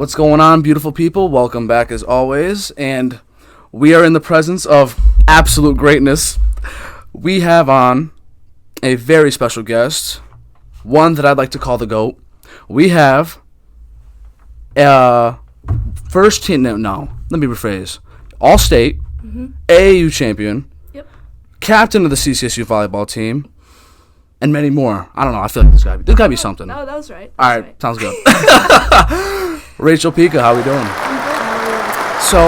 What's going on, beautiful people? Welcome back as always, and we are in the presence of absolute greatness. We have on a very special guest, one that I'd like to call the GOAT. We have first team, no, let me rephrase. All-state, AAU champion, captain of the CCSU volleyball team, and many more. I don't know, I feel like there's gotta be something. No, that was right. All right, sounds good. Rachel Picha, how we doing? I'm good. How are you? So,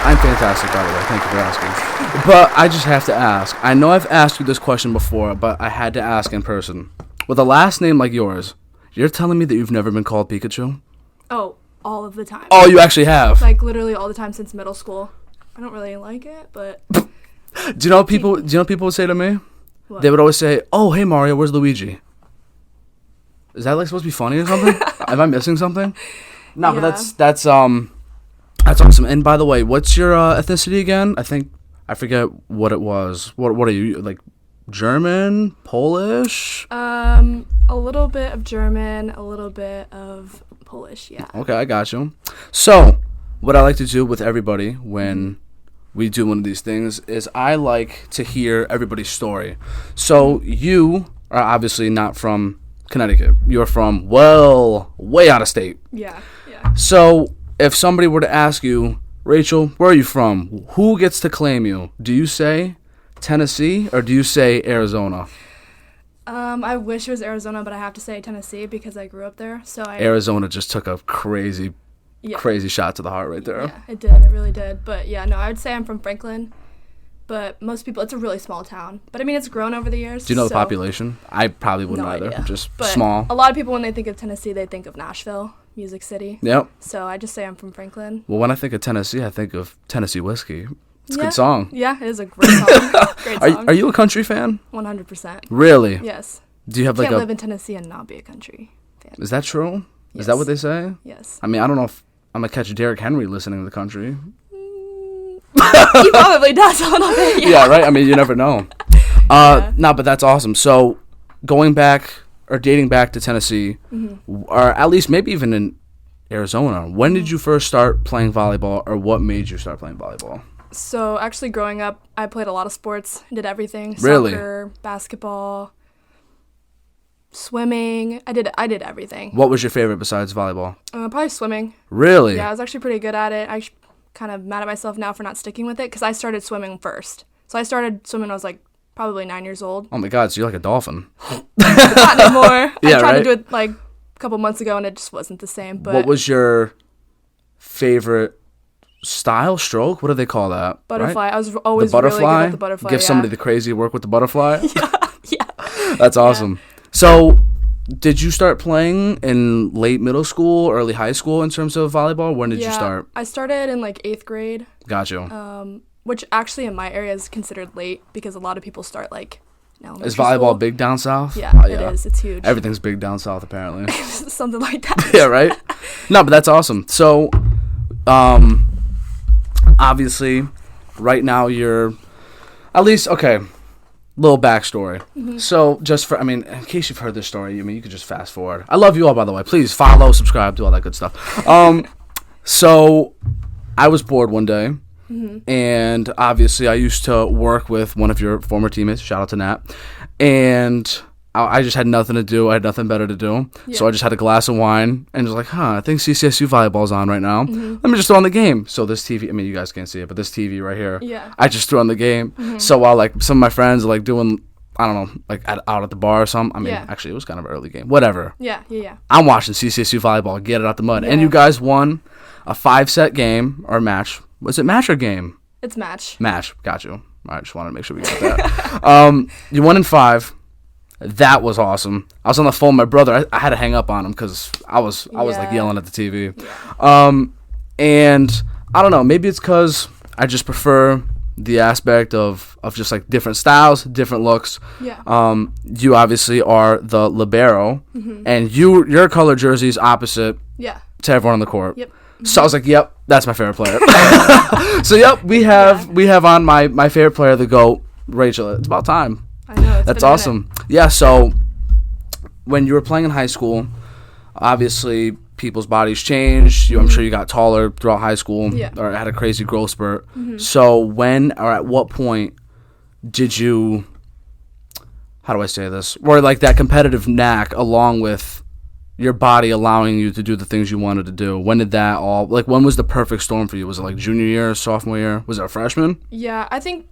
I'm fantastic, by the way. Thank you for asking. But I just have to ask. I know I've asked you this question before, but I had to ask in person. With a last name like yours, you're telling me that you've never been called Pikachu? Oh, all of the time. Oh, you actually have? Like, literally all the time since middle school. I don't really like it, but... Do you know what people would say to me? What? They would always say, "Oh, hey Mario, where's Luigi?" Is that like supposed to be funny or something? Am I missing something? No, Yeah. but that's awesome. And by the way, what's your ethnicity again? I forget what it was. What are you, like, German, Polish? A little bit of German, a little bit of Polish, yeah. Okay, I got you. So, what I like to do with everybody when we do one of these things is I like to hear everybody's story. So, you are obviously not from Connecticut. You're from, well, way out of state. Yeah. So, if somebody were to ask you, Rachel, where are you from? Who gets to claim you? Do you say Tennessee or do you say Arizona? I wish it was Arizona, but I have to say Tennessee because I grew up there. Arizona just took a crazy shot to the heart right there. Yeah, it did. It really did. But yeah, no, I would say I'm from Franklin. But most people, it's a really small town. But I mean, it's grown over the years. Do you know the population? I probably wouldn't no either. Idea. Just but small. A lot of people, when they think of Tennessee, they think of Nashville, Music City. Yep. So I just say I'm from Franklin. Well, when I think of Tennessee, I think of Tennessee whiskey. It's a good song. Yeah, it is a great song. Great song. Are you a country fan? 100%. Really? Yes. Do you have Can't live in Tennessee and not be a country fan. Is that true? Yes. Is that what they say? Yes. I mean, I don't know if I'm going to catch Derrick Henry listening to the country. He probably does a little bit. Yeah, right? I mean, you never know. No, but that's awesome. So, going back or dating back to Tennessee, or at least maybe even in Arizona, when did you first start playing volleyball, or what made you start playing volleyball? So, actually, growing up, I played a lot of sports, did everything. Really? Soccer, basketball, swimming. I did everything. What was your favorite besides volleyball? Probably swimming. Really? Yeah, I was actually pretty good at it. I'm kind of mad at myself now for not sticking with it because I started swimming first. So I started swimming when I was like probably 9 years old. Oh my God, so you're like a dolphin. Not anymore. Yeah, I tried right? to do it like a couple months ago and it just wasn't the same. But What was your favorite style, stroke? What do they call that? butterfly. Right? I was always the butterfly? really good at the butterfly. Give somebody the crazy work with the butterfly? Yeah. That's awesome. So, did you start playing in late middle school, early high school in terms of volleyball? When did you start? I started in like 8th grade. Got you. Which actually in my area is considered late because a lot of people start like in elementary Is volleyball school. big down south? Yeah, it is. It's huge. Everything's big down south, apparently. Something like that. Yeah, right? No, but that's awesome. So, obviously, right now you're, at least, okay, little backstory. So, in case you've heard this story, you could just fast forward. I love you all, by the way. Please follow, subscribe, do all that good stuff. So, I was bored one day, and obviously I used to work with one of your former teammates, shout out to Nat, and I just had nothing to do. I had nothing better to do. Yeah. So I just had a glass of wine and was like, I think CCSU volleyball's on right now. Let me just throw on the game. So this TV, you guys can't see it, but this TV right here, I just threw on the game. So while like some of my friends are like doing, I don't know, like out at the bar or something. Actually it was kind of an early game. Whatever. Yeah. I'm watching CCSU volleyball, get it out the mud. Yeah. And you guys won a 5-set game or match. Was it match or game? It's match. Match. Got you. I just wanted to make sure we got that. You won in 5. That was awesome. I was on the phone with my brother. I had to hang up on him because I was like yelling at the TV. Yeah. And I don't know. Maybe it's because I just prefer the aspect of just like different styles, different looks. Yeah. You obviously are the Libero, and your color jersey is opposite. Yeah. To everyone on the court. Yep. So I was like, yep, that's my favorite player. So yep, we have on my favorite player, the GOAT, Rachel. It's about time. I know. That's awesome. Yeah, so when you were playing in high school, obviously people's bodies changed. I'm sure you got taller throughout high school, Yeah. or had a crazy growth spurt. So when or at what point did you, how do I say this, or like that competitive knack along with your body allowing you to do the things you wanted to do? When did that all, like, when was the perfect storm for you? Was it like junior year, sophomore year? Was it a freshman? Yeah, I think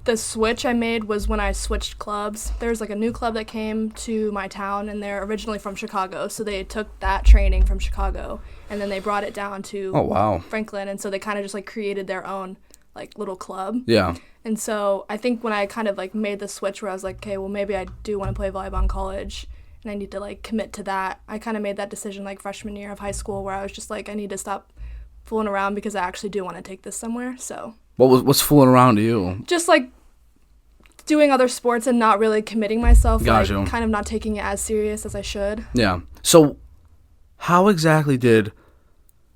the switch I made was when I switched clubs. There was like a new club that came to my town, and they're originally from Chicago, so they took that training from Chicago and then they brought it down to Oh, wow. Franklin, and so they kind of just like created their own like little club. Yeah. And so I think when I kind of like made the switch where I was like, okay, well maybe I do want to play volleyball in college and I need to like commit to that, I kind of made that decision like freshman year of high school, where I was just like, I need to stop fooling around because I actually do want to take this somewhere. So What's fooling around to you? just like doing other sports and not really committing myself, Gotcha. like kind of not taking it as serious as I should. Yeah. So how exactly did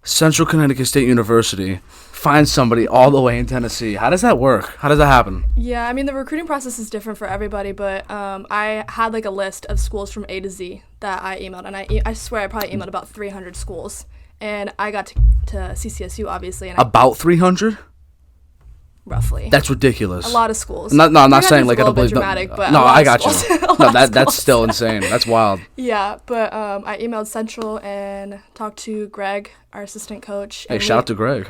Central Connecticut State University find somebody all the way in Tennessee? How does that work? How does that happen? Yeah, I mean, the recruiting process is different for everybody, but I had like a list of schools from A to Z that I emailed, and I swear I probably emailed about 300 schools, and I got to CCSU, obviously, and About 300? roughly. That's ridiculous. A lot of schools. No, I'm not 300 saying is like a I don't little bit believe. dramatic, but No, a lot I of got you. schools. A lot No, of that's schools. still insane. That's wild. Yeah, but I emailed Central and talked to Greg, our assistant coach. Hey, and shout out to Greg.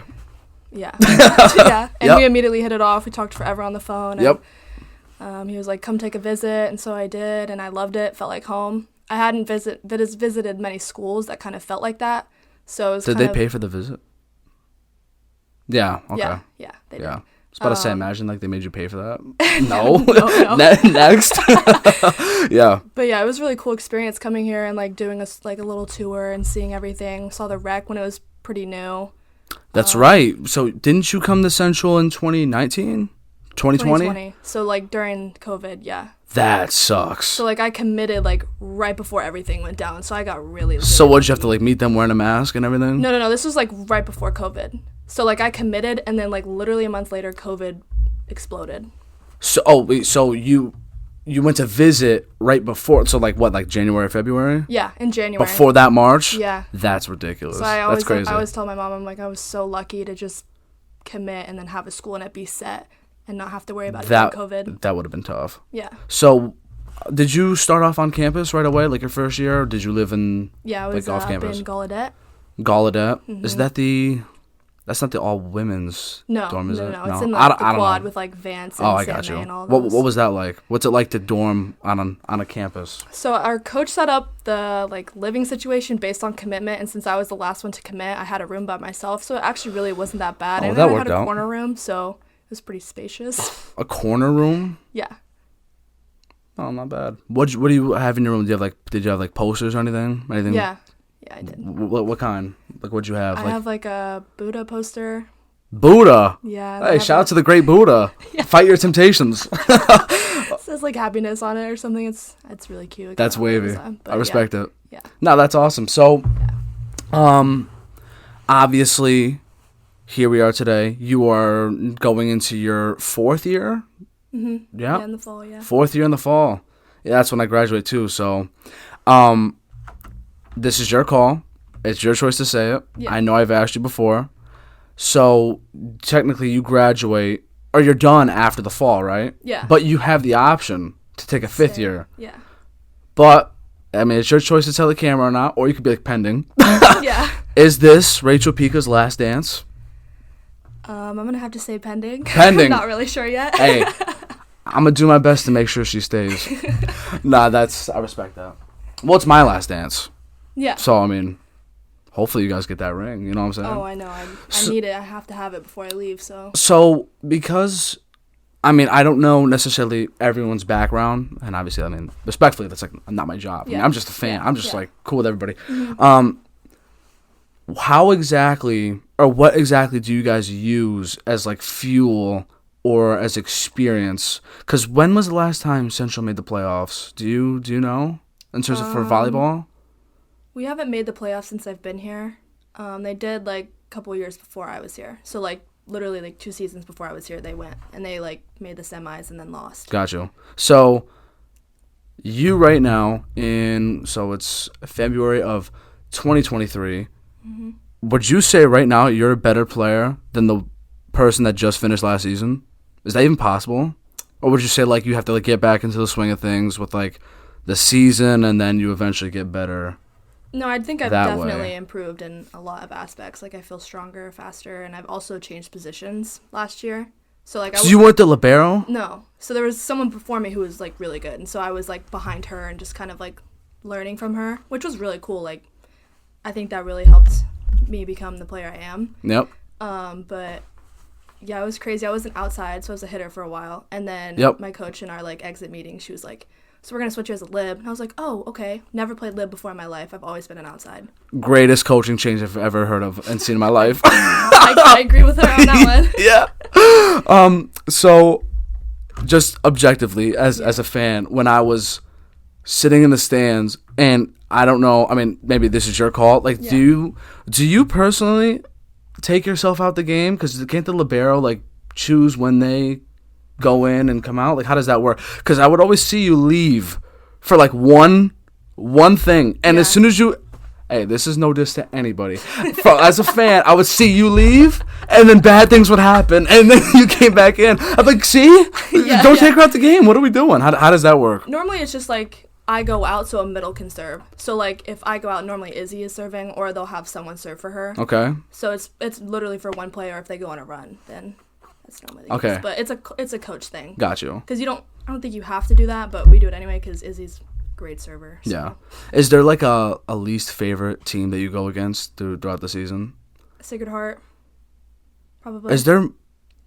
Yeah. Yeah. And Yep. we immediately hit it off. We talked forever on the phone. And, Yep. he was like, come take a visit. And so I did, and I loved it. Felt like home. I hadn't visited many schools that kind of felt like that. So it was Did they pay for the visit? Yeah. Okay. Yeah, they did. Yeah. I was about to say, imagine like they made you pay for that. No. Next. Yeah. But yeah, it was a really cool experience coming here and like doing a little tour and seeing everything. Saw the rec when it was pretty new. That's right. So didn't you come to Central in 2019? 2020? So like during COVID, yeah. That sucks. So like I committed like right before everything went down. So I got really So what'd you have to like meet them wearing a mask and everything? No. This was like right before COVID. So like I committed, and then like literally a month later, COVID exploded. So you went to visit right before, so like what, like January, February? Yeah, in January. Before that March? Yeah. That's ridiculous. So That's crazy. I always tell my mom, I'm like, I was so lucky to just commit and then have a school and it be set and not have to worry about it being COVID. That would have been tough. Yeah. So did you start off on campus right away, like your first year, or did you live in Yeah, I was off up campus? in Gallaudet. Gallaudet? Mm-hmm. Is that that's not the all women's dorm, is it? No. It's in like the I don't quad know. with like Vance and Oh, I Sam got you. and all those. What was that like? What's it like to dorm on a campus? So our coach set up the like living situation based on commitment, and since I was the last one to commit, I had a room by myself, so it actually really wasn't that bad. Oh, And that then I worked had a out. corner room, so it was pretty spacious. A corner room? Yeah. Oh, not bad. What do you have in your room? Did you have like posters or anything? Yeah, I did. What kind? Like what'd you have? I have like a Buddha poster. Buddha. Yeah. Hey, shout out to the great Buddha. Fight your temptations. It says like happiness on it or something. It's really cute. That's wavy. I respect it. Yeah. No, that's awesome. So, obviously, here we are today. You are going into your 4th year. Mm-hmm. Yeah. Yeah, in the fall. Yeah. 4th year in the fall. Yeah, that's when I graduate too. So, this is your call. It's your choice to say it. Yeah. I know I've asked you before. So, technically, you graduate, or you're done after the fall, right? Yeah. But you have the option to take a 5th year. Yeah. But, I mean, it's your choice to tell the camera or not, or you could be like pending. Yeah. Is this Rachel Picha's last dance? I'm gonna have to say pending. Pending. Not really sure yet. Hey, I'm gonna do my best to make sure she stays. Nah, I respect that. Well, it's my last dance. Yeah. So, I mean, hopefully you guys get that ring. You know what I'm saying? Oh, I know. I need it. I have to have it before I leave. So, because, I mean, I don't know necessarily everyone's background, and obviously, I mean, respectfully, that's like not my job. Yeah. I mean, I'm just a fan. Yeah. I'm just like cool with everybody. Mm-hmm. How exactly, or what exactly do you guys use as like fuel or as experience? Because when was the last time Central made the playoffs? Do you know in terms of for volleyball? We haven't made the playoffs since I've been here. They did like a couple years before I was here. So like literally like 2 seasons before I was here, they went and they like made the semis and then lost. Got you. So you right now so it's February of 2023. Would you say right now you're a better player than the person that just finished last season? Is that even possible? Or would you say like you have to like get back into the swing of things with like the season and then you eventually get better? No, I think I've that definitely way? improved in a lot of aspects. Like I feel stronger, faster, and I've also changed positions last year. So like So you weren't the libero? No. So there was someone before me who was like really good, and so I was like behind her and just kind of like learning from her, which was really cool. Like I think that really helped me become the player I am. Yep. But yeah, it was crazy. I was an outside, so I was a hitter for a while, and then my coach in our like exit meeting, she was like, "So we're gonna switch you as a lib," and I was like, "Oh, okay." Never played lib before in my life. I've always been an outside. Greatest coaching change I've ever heard of and seen in my life. I agree with her on that one. Yeah. So just objectively as a fan, when I was sitting in the stands, and I don't know, I mean, maybe this is your call, like do you personally take yourself out the game? Because can't the libero like choose when they go in and come out? Like how does that work? Because I would always see you leave for like one thing, and as soon as you, hey, this is no diss to anybody, as a fan, I would see you leave and then bad things would happen and then you came back in. I'm like, see, don't take her out the game. What are we doing? How does that work? Normally it's just like I go out so a middle can serve. So like if I go out, normally Izzy is serving, or they'll have someone serve for her. Okay. So it's literally for one player. If they go on a run, then that's normally the okay case. But it's a coach thing. Got you. Because I don't think you have to do that, but we do it anyway because Izzy's a great server. So. Yeah. Is there like a least favorite team that you go against throughout the season? Sacred Heart, probably. Is there?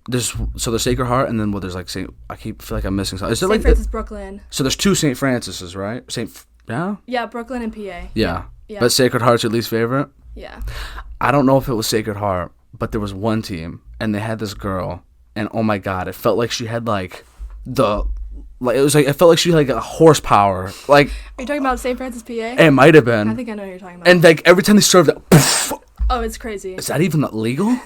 There's Sacred Heart, and then there's like feel like I'm missing something. Is there St. like Francis, Brooklyn. So there's two St. Francis's, right? Yeah, Brooklyn and PA. Yeah. Yeah. But Sacred Heart's your least favorite? Yeah. I don't know if it was Sacred Heart, but there was one team, and they had this girl, and oh my god, it felt like she had like it felt like she had like a horsepower. Like, are you talking about St. Francis, PA? It might have been. I think I know what you're talking about. And like every time they served that, poof, oh, it's crazy. is that even legal?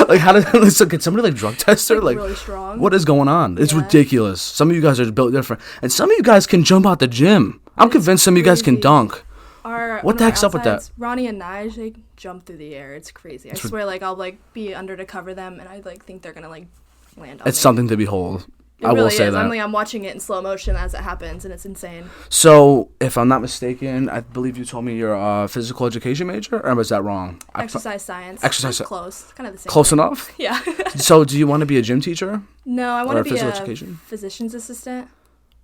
Like, how did can somebody like drug test her? Like, really strong. What is going on? It's ridiculous. Some of you guys are built different, and some of you guys can jump out the gym. I'm convinced some of you guys can dunk. What the heck's up with that? Ronnie and Nige, they jump through the air. It's crazy. I swear, like I'll like be under to cover them, and I like think they're gonna like land on me. It's something to behold. It I will really say is. that. I'm watching it in slow motion as it happens, and it's insane. So, if I'm not mistaken, I believe you told me you're a physical education major, or was that wrong? Exercise science. Exercise science. Close. Kind of the same. Close thing. enough? Yeah. So, do you want to be a gym teacher? No, I want to be physical a education? physician's assistant.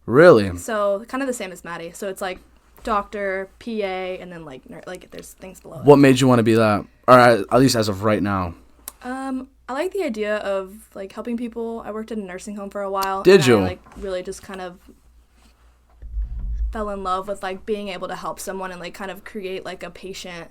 Really? So, kind of the same as Maddie. So, it's like doctor, PA, and then like there's things below. What made you want to be that? Or at least as of right now? I like the idea of like helping people. I worked in a nursing home for a while. Did you? I like really just kind of fell in love with like being able to help someone and like kind of create like a patient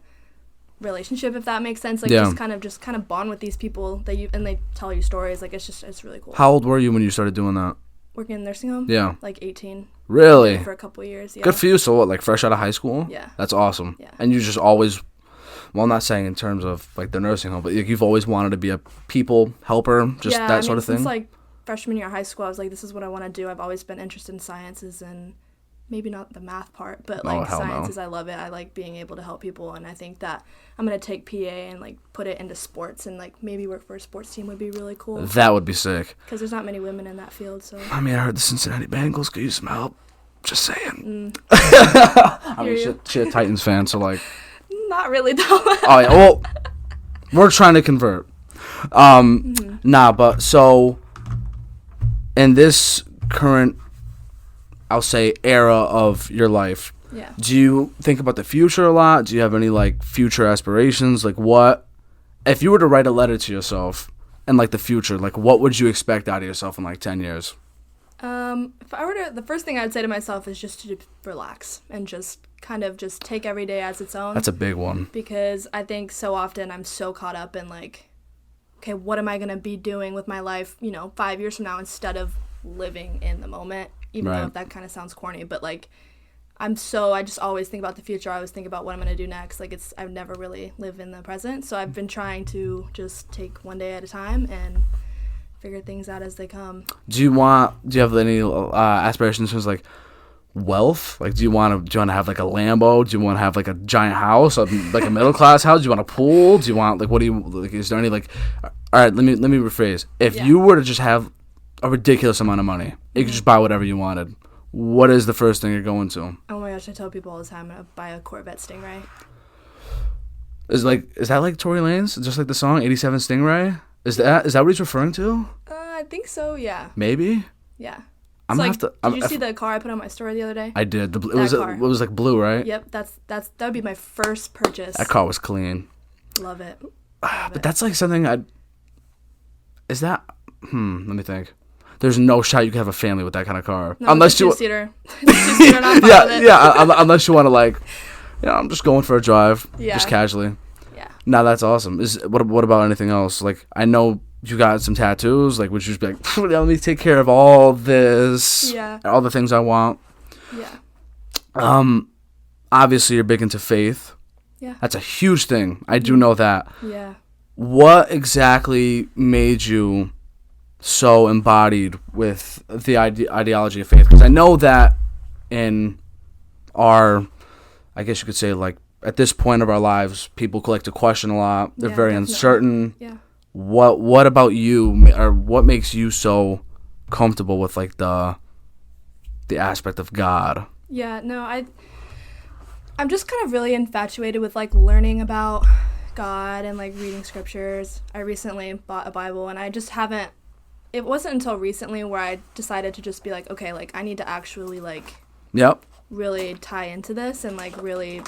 relationship, if that makes sense. Like just kind of bond with these people that and they tell you stories. Like it's really cool. How old were you when you started doing that? Working in a nursing home? Yeah. Like 18. Really? For a couple of years. Yeah. Good for you. So what? Like fresh out of high school? Yeah. That's awesome. Yeah. And you just always. Well, I'm not saying in terms of like the nursing home, but you've always wanted to be a people helper, just that sort of thing. Since like freshman year of high school, I was like, this is what I want to do. I've always been interested in sciences and maybe not the math part, but like sciences, I love it. I like being able to help people, and I think that I'm gonna take PA and like put it into sports and like maybe work for a sports team would be really cool. That would be sick. Because there's not many women in that field, so. I mean, I heard the Cincinnati Bengals could use some help. Just saying. I mean, she a Titans fan, so like. Not really though. Oh yeah, well, we're trying to convert. Nah, but so in this current, I'll say, era of your life, do you think about the future a lot? Do you have any like future aspirations? Like, what if you were to write a letter to yourself and like the future? Like, what would you expect out of yourself in like 10 years? If I were to, the first thing I would say to myself is just to relax and just kind of just take every day as its own. That's a big one. Because I think so often I'm so caught up in like, okay, what am I going to be doing with my life, 5 years from now, instead of living in the moment, even though that kind of sounds corny, but like I just always think about the future. I always think about what I'm going to do next. Like I never really live in the present. So I've been trying to just take one day at a time and figure things out as they come. Do you have any aspirations? Like, wealth? Like, do you want to have like a Lambo? Do you want to have like a giant house, like a middle class house? Do you want a pool? Do you want like, what do you like? Is there any like? All right, let me rephrase. If you were to just have a ridiculous amount of money, you could just buy whatever you wanted. What is the first thing you're going to? Oh my gosh, I tell people all the time, I'm gonna buy a Corvette Stingray. Is that like Tory Lanez? Just like the song 87 Stingray? Is that what he's referring to? I think so, yeah. Maybe? Yeah. I'm like, gonna have to. Did you see the car I put on my story the other day? I did. It was like blue, right? Yep, that would be my first purchase. That car was clean. Love it. But that's like something is that? Let me think. There's no shot you could have a family with that kind of car, no, unless you. Two-seater. Two-seater, not unless you want to like, I'm just going for a drive, just casually. Yeah. Now that's awesome. What about anything else? Like, I know you got some tattoos. Like, would you just be like, let me take care of all this, all the things I want. Yeah. Obviously you're big into faith. Yeah. That's a huge thing. I do know that. Yeah. What exactly made you so embodied with the ideology of faith? Because I know that in our, I guess you could say, like, at this point of our lives, people like to question a lot. They're very uncertain. Yeah. What about you, or what makes you so comfortable with like the aspect of God? Yeah, no, I'm just kind of really infatuated with like learning about God and like reading scriptures. I recently bought a Bible, and I just haven't. It wasn't until recently where I decided to just be like, okay, like I need to actually like really tie into this and like really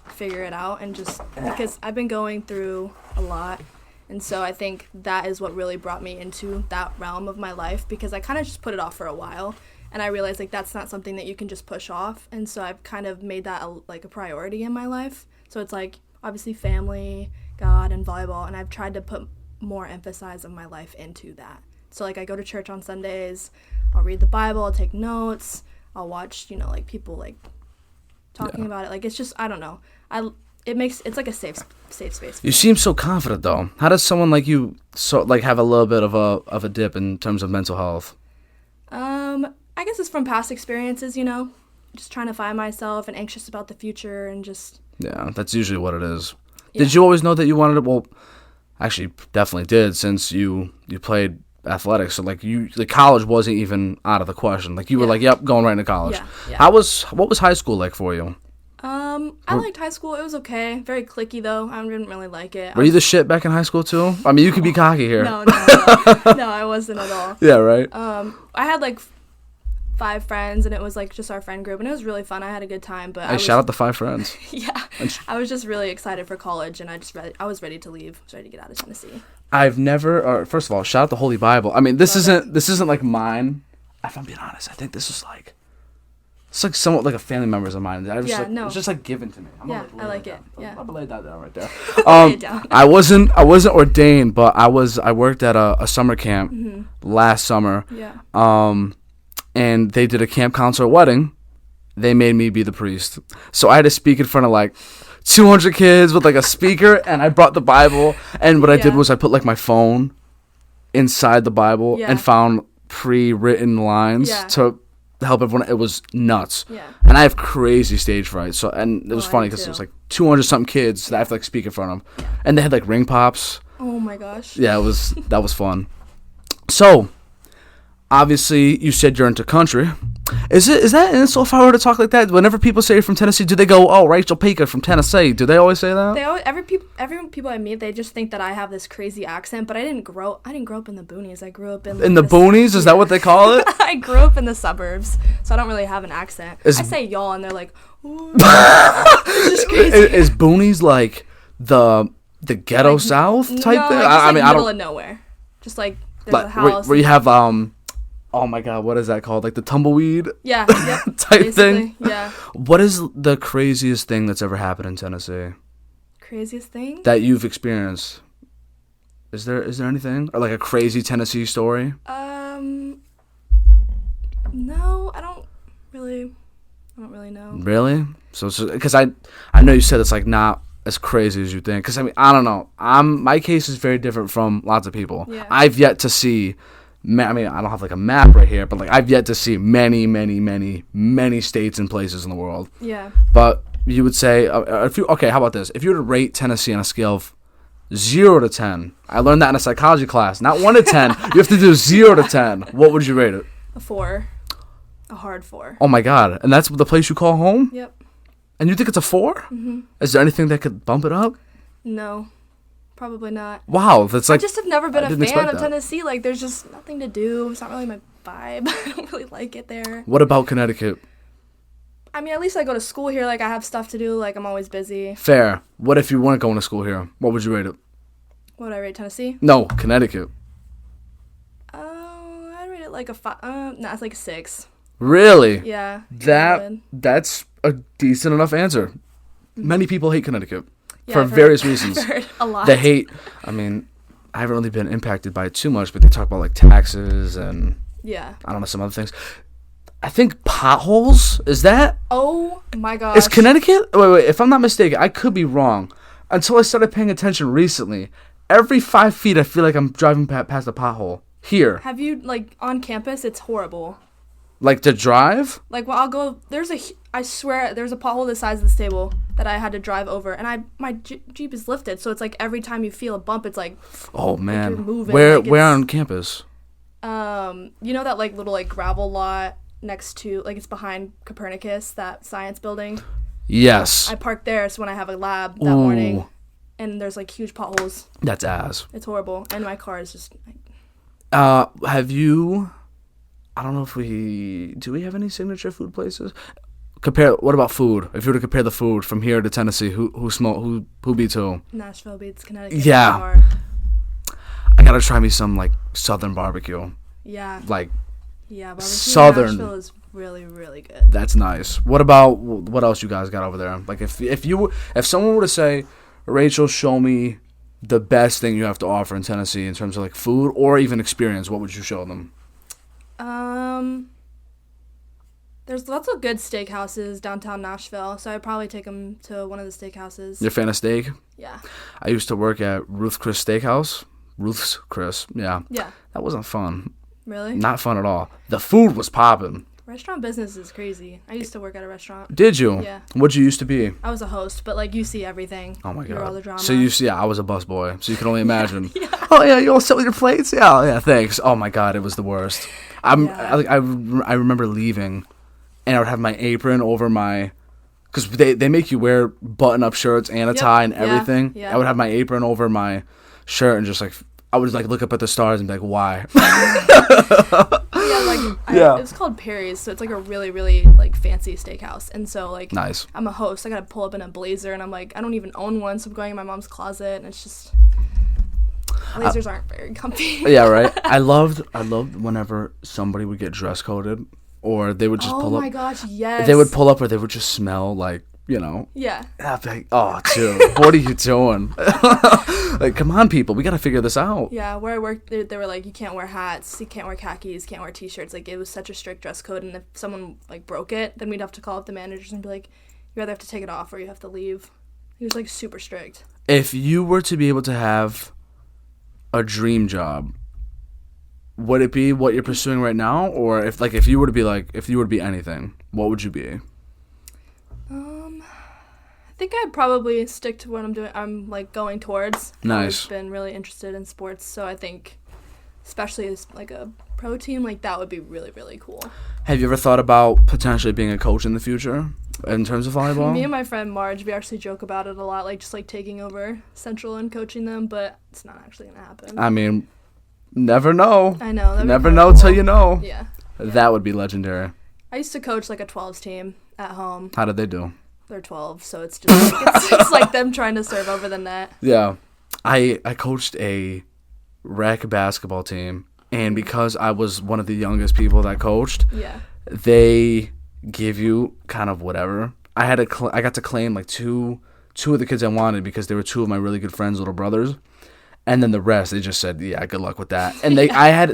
figure it out, and just because I've been going through a lot, and so I think that is what really brought me into that realm of my life, because I kind of just put it off for a while, and I realized like that's not something that you can just push off, and so I've kind of made that a priority in my life. So it's like obviously family, God, and volleyball, and I've tried to put more emphasis of my life into that. So like I go to church on Sundays, I'll read the Bible, I'll take notes, I'll watch like people like talking about it. Like it's just, I don't know, it's like a safe space. You seem so confident though. How does someone like you have a little bit of a dip in terms of mental health? I guess it's from past experiences, just trying to find myself and anxious about the future, and just that's usually what it is. Did you always know that you wanted to? Well, actually, definitely did, since you played athletics. So like college wasn't even out of the question. Like you were like, yep, going right into college. What was high school like for you? I liked high school. It was okay. Very cliquey though. I didn't really like it. Were you the shit back in high school too? I mean, you could be cocky here. No, I wasn't at all. Yeah, right. I had like 5 friends, and it was like just our friend group, and it was really fun. I had a good time. But shout out to 5 friends. Yeah, I was just really excited for college, and I was ready to leave. I was ready to get out of Tennessee. I've never. First of all, shout out the Holy Bible. I mean, this isn't like mine. If I'm being honest, I think this is like. It's like somewhat like a family member's of mine. It's just like given to me. I like it. Yeah. I'm gonna lay that down right there. I wasn't ordained, but I worked at a summer camp last summer. Yeah. And they did a camp counselor wedding. They made me be the priest. So I had to speak in front of like 200 kids with like a speaker, and I brought the Bible, and what I did was I put like my phone inside the Bible and found pre-written lines to help everyone. It was nuts. Yeah. And I have crazy stage fright. So, and it was funny because it was like 200 something kids that I have to like speak in front of, and they had like ring pops. Oh my gosh. Yeah, that was fun. So, obviously, you said you're into country. Is that an insult if I were to talk like that? Whenever people say you're from Tennessee, do they go, "Oh, Rachel Picha from Tennessee"? Do they always say that? Every people I meet, they just think that I have this crazy accent, but I didn't grow up in the boonies. I grew up in the boonies. Is that what they call it? I grew up in the suburbs, so I don't really have an accent. I say y'all, and they're like, "Ooh." It's just crazy. Is boonies like the ghetto South type thing? I mean, I don't. Middle of nowhere, just like there's a house where you have oh my god, what is that called? Like the tumbleweed? Yeah, type thing? Yeah. What is the craziest thing that's ever happened in Tennessee? Craziest thing? That you've experienced? Is there anything? Or like a crazy Tennessee story? No, I don't really know. Really? So because I know you said it's like not as crazy as you think. Because I mean, I don't know. My case is very different from lots of people. Yeah. I've yet to see I mean, I don't have like a map right here, but like I've yet to see many states and places in the world. Yeah. But you would say, okay, how about this? If you were to rate Tennessee on a scale of 0 to 10, I learned that in a psychology class. Not 1 to 10. You have to do 0 to 10. What would you rate it? A 4. A hard 4. Oh my God! And that's the place you call home? Yep. And you think it's a 4? Mm-hmm. Is there anything that could bump it up? No. Probably not. Wow, that's like... I just have never been a fan of that. Tennessee. Like, there's just nothing to do. It's not really my vibe. I don't really like it there. What about Connecticut? I mean, at least I go to school here. Like, I have stuff to do. Like, I'm always busy. Fair. What if you weren't going to school here? What would you rate it? What would I rate Tennessee? No, Connecticut. I'd rate it like a 5. No, it's like a 6. Really? Yeah. That's a decent enough answer. Many people hate Connecticut for I've various heard, reasons. I've heard a lot. They hate, I mean, I haven't really been impacted by it too much, but they talk about like taxes and Yeah. I don't know, some other things. I think potholes, is that? Oh my gosh. Is Connecticut? Wait, if I'm not mistaken, I could be wrong. Until I started paying attention recently, every 5 feet I feel like I'm driving past a pothole. Here. Have you, like, on campus? It's horrible. Like to drive? Like, well, I'll go, I swear, there's a pothole the size of this table that I had to drive over, and my Jeep is lifted, so it's like every time you feel a bump, it's like, oh man, like you're moving. Where like on campus? You know that like little like gravel lot next to, like, it's behind Copernicus, that science building? Yes. I parked there, so when I have a lab that morning, and there's like huge potholes. That's ass. It's horrible, and my car is just like... Have you... I don't know if do we have any signature food places? What about food? If you were to compare the food from here to Tennessee, who beats who? Nashville beats Connecticut. Yeah. I gotta try me some like Southern barbecue. Yeah. Like barbecue Southern. in Nashville is really, really good. That's nice. What else you guys got over there? Like if someone were to say, Rachel, show me the best thing you have to offer in Tennessee in terms of like food or even experience, what would you show them? There's lots of good steakhouses downtown Nashville, so I'd probably take them to one of the steakhouses. You're a fan of steak? Yeah. I used to work at Ruth's Chris Steakhouse. Ruth's Chris, yeah. Yeah. That wasn't fun. Really? Not fun at all. The food was popping. Restaurant business is crazy. I used to work at a restaurant. Did you? Yeah. What'd you used to be? I was a host, but like you see everything. Oh my All the God. drama. So I was a busboy, so you can only imagine. Yeah. Oh yeah, you all sit with your plates? Yeah, thanks. Oh my God, it was the worst. I remember leaving, and I would have my apron over my, because they make you wear button-up shirts and a tie and everything. Yeah. I would have my apron over my shirt and just like, I would like look up at the stars and be like, why? It's called Perry's, so it's like a really, really like fancy steakhouse. And so like, nice. I'm a host. I gotta pull up in a blazer, and I'm like, I don't even own one, so I'm going in my mom's closet, and it's just, blazers aren't very comfy. Yeah, right. I loved whenever somebody would get dress coded, or they would just pull up. Oh my gosh, yes. They would pull up, or they would just smell like, you know. Yeah. I'd be like, oh, dude, what are you doing? Like, come on, people, we gotta figure this out. Yeah, where I worked, they were like, you can't wear hats, you can't wear khakis, can't wear t-shirts. Like, it was such a strict dress code, and if someone like broke it, then we'd have to call up the managers and be like, you either have to take it off or you have to leave. He was like super strict. If you were to be able to have a dream job, would it be what you're pursuing right now, or if you were to be anything, what would you be? I think I'd probably stick to what I'm doing. I'm like going towards. Nice. I've been really interested in sports, so I think, especially as like a pro team, like that would be really, really cool. Have you ever thought about potentially being a coach in the future in terms of volleyball? Me and my friend Marge, we actually joke about it a lot, like just like taking over Central and coaching them, but it's not actually gonna happen. I mean, never know. I know. Never know till you know. Yeah. That would be legendary. I used to coach like a 12s team at home. How did they do? They're 12, so it's just it's like them trying to serve over the net. Yeah. I coached a rec basketball team, and because I was one of the youngest people that coached, they give you kind of whatever. I got to claim like two of the kids I wanted because they were two of my really good friends' little brothers. And then the rest, they just said, yeah, good luck with that. And I had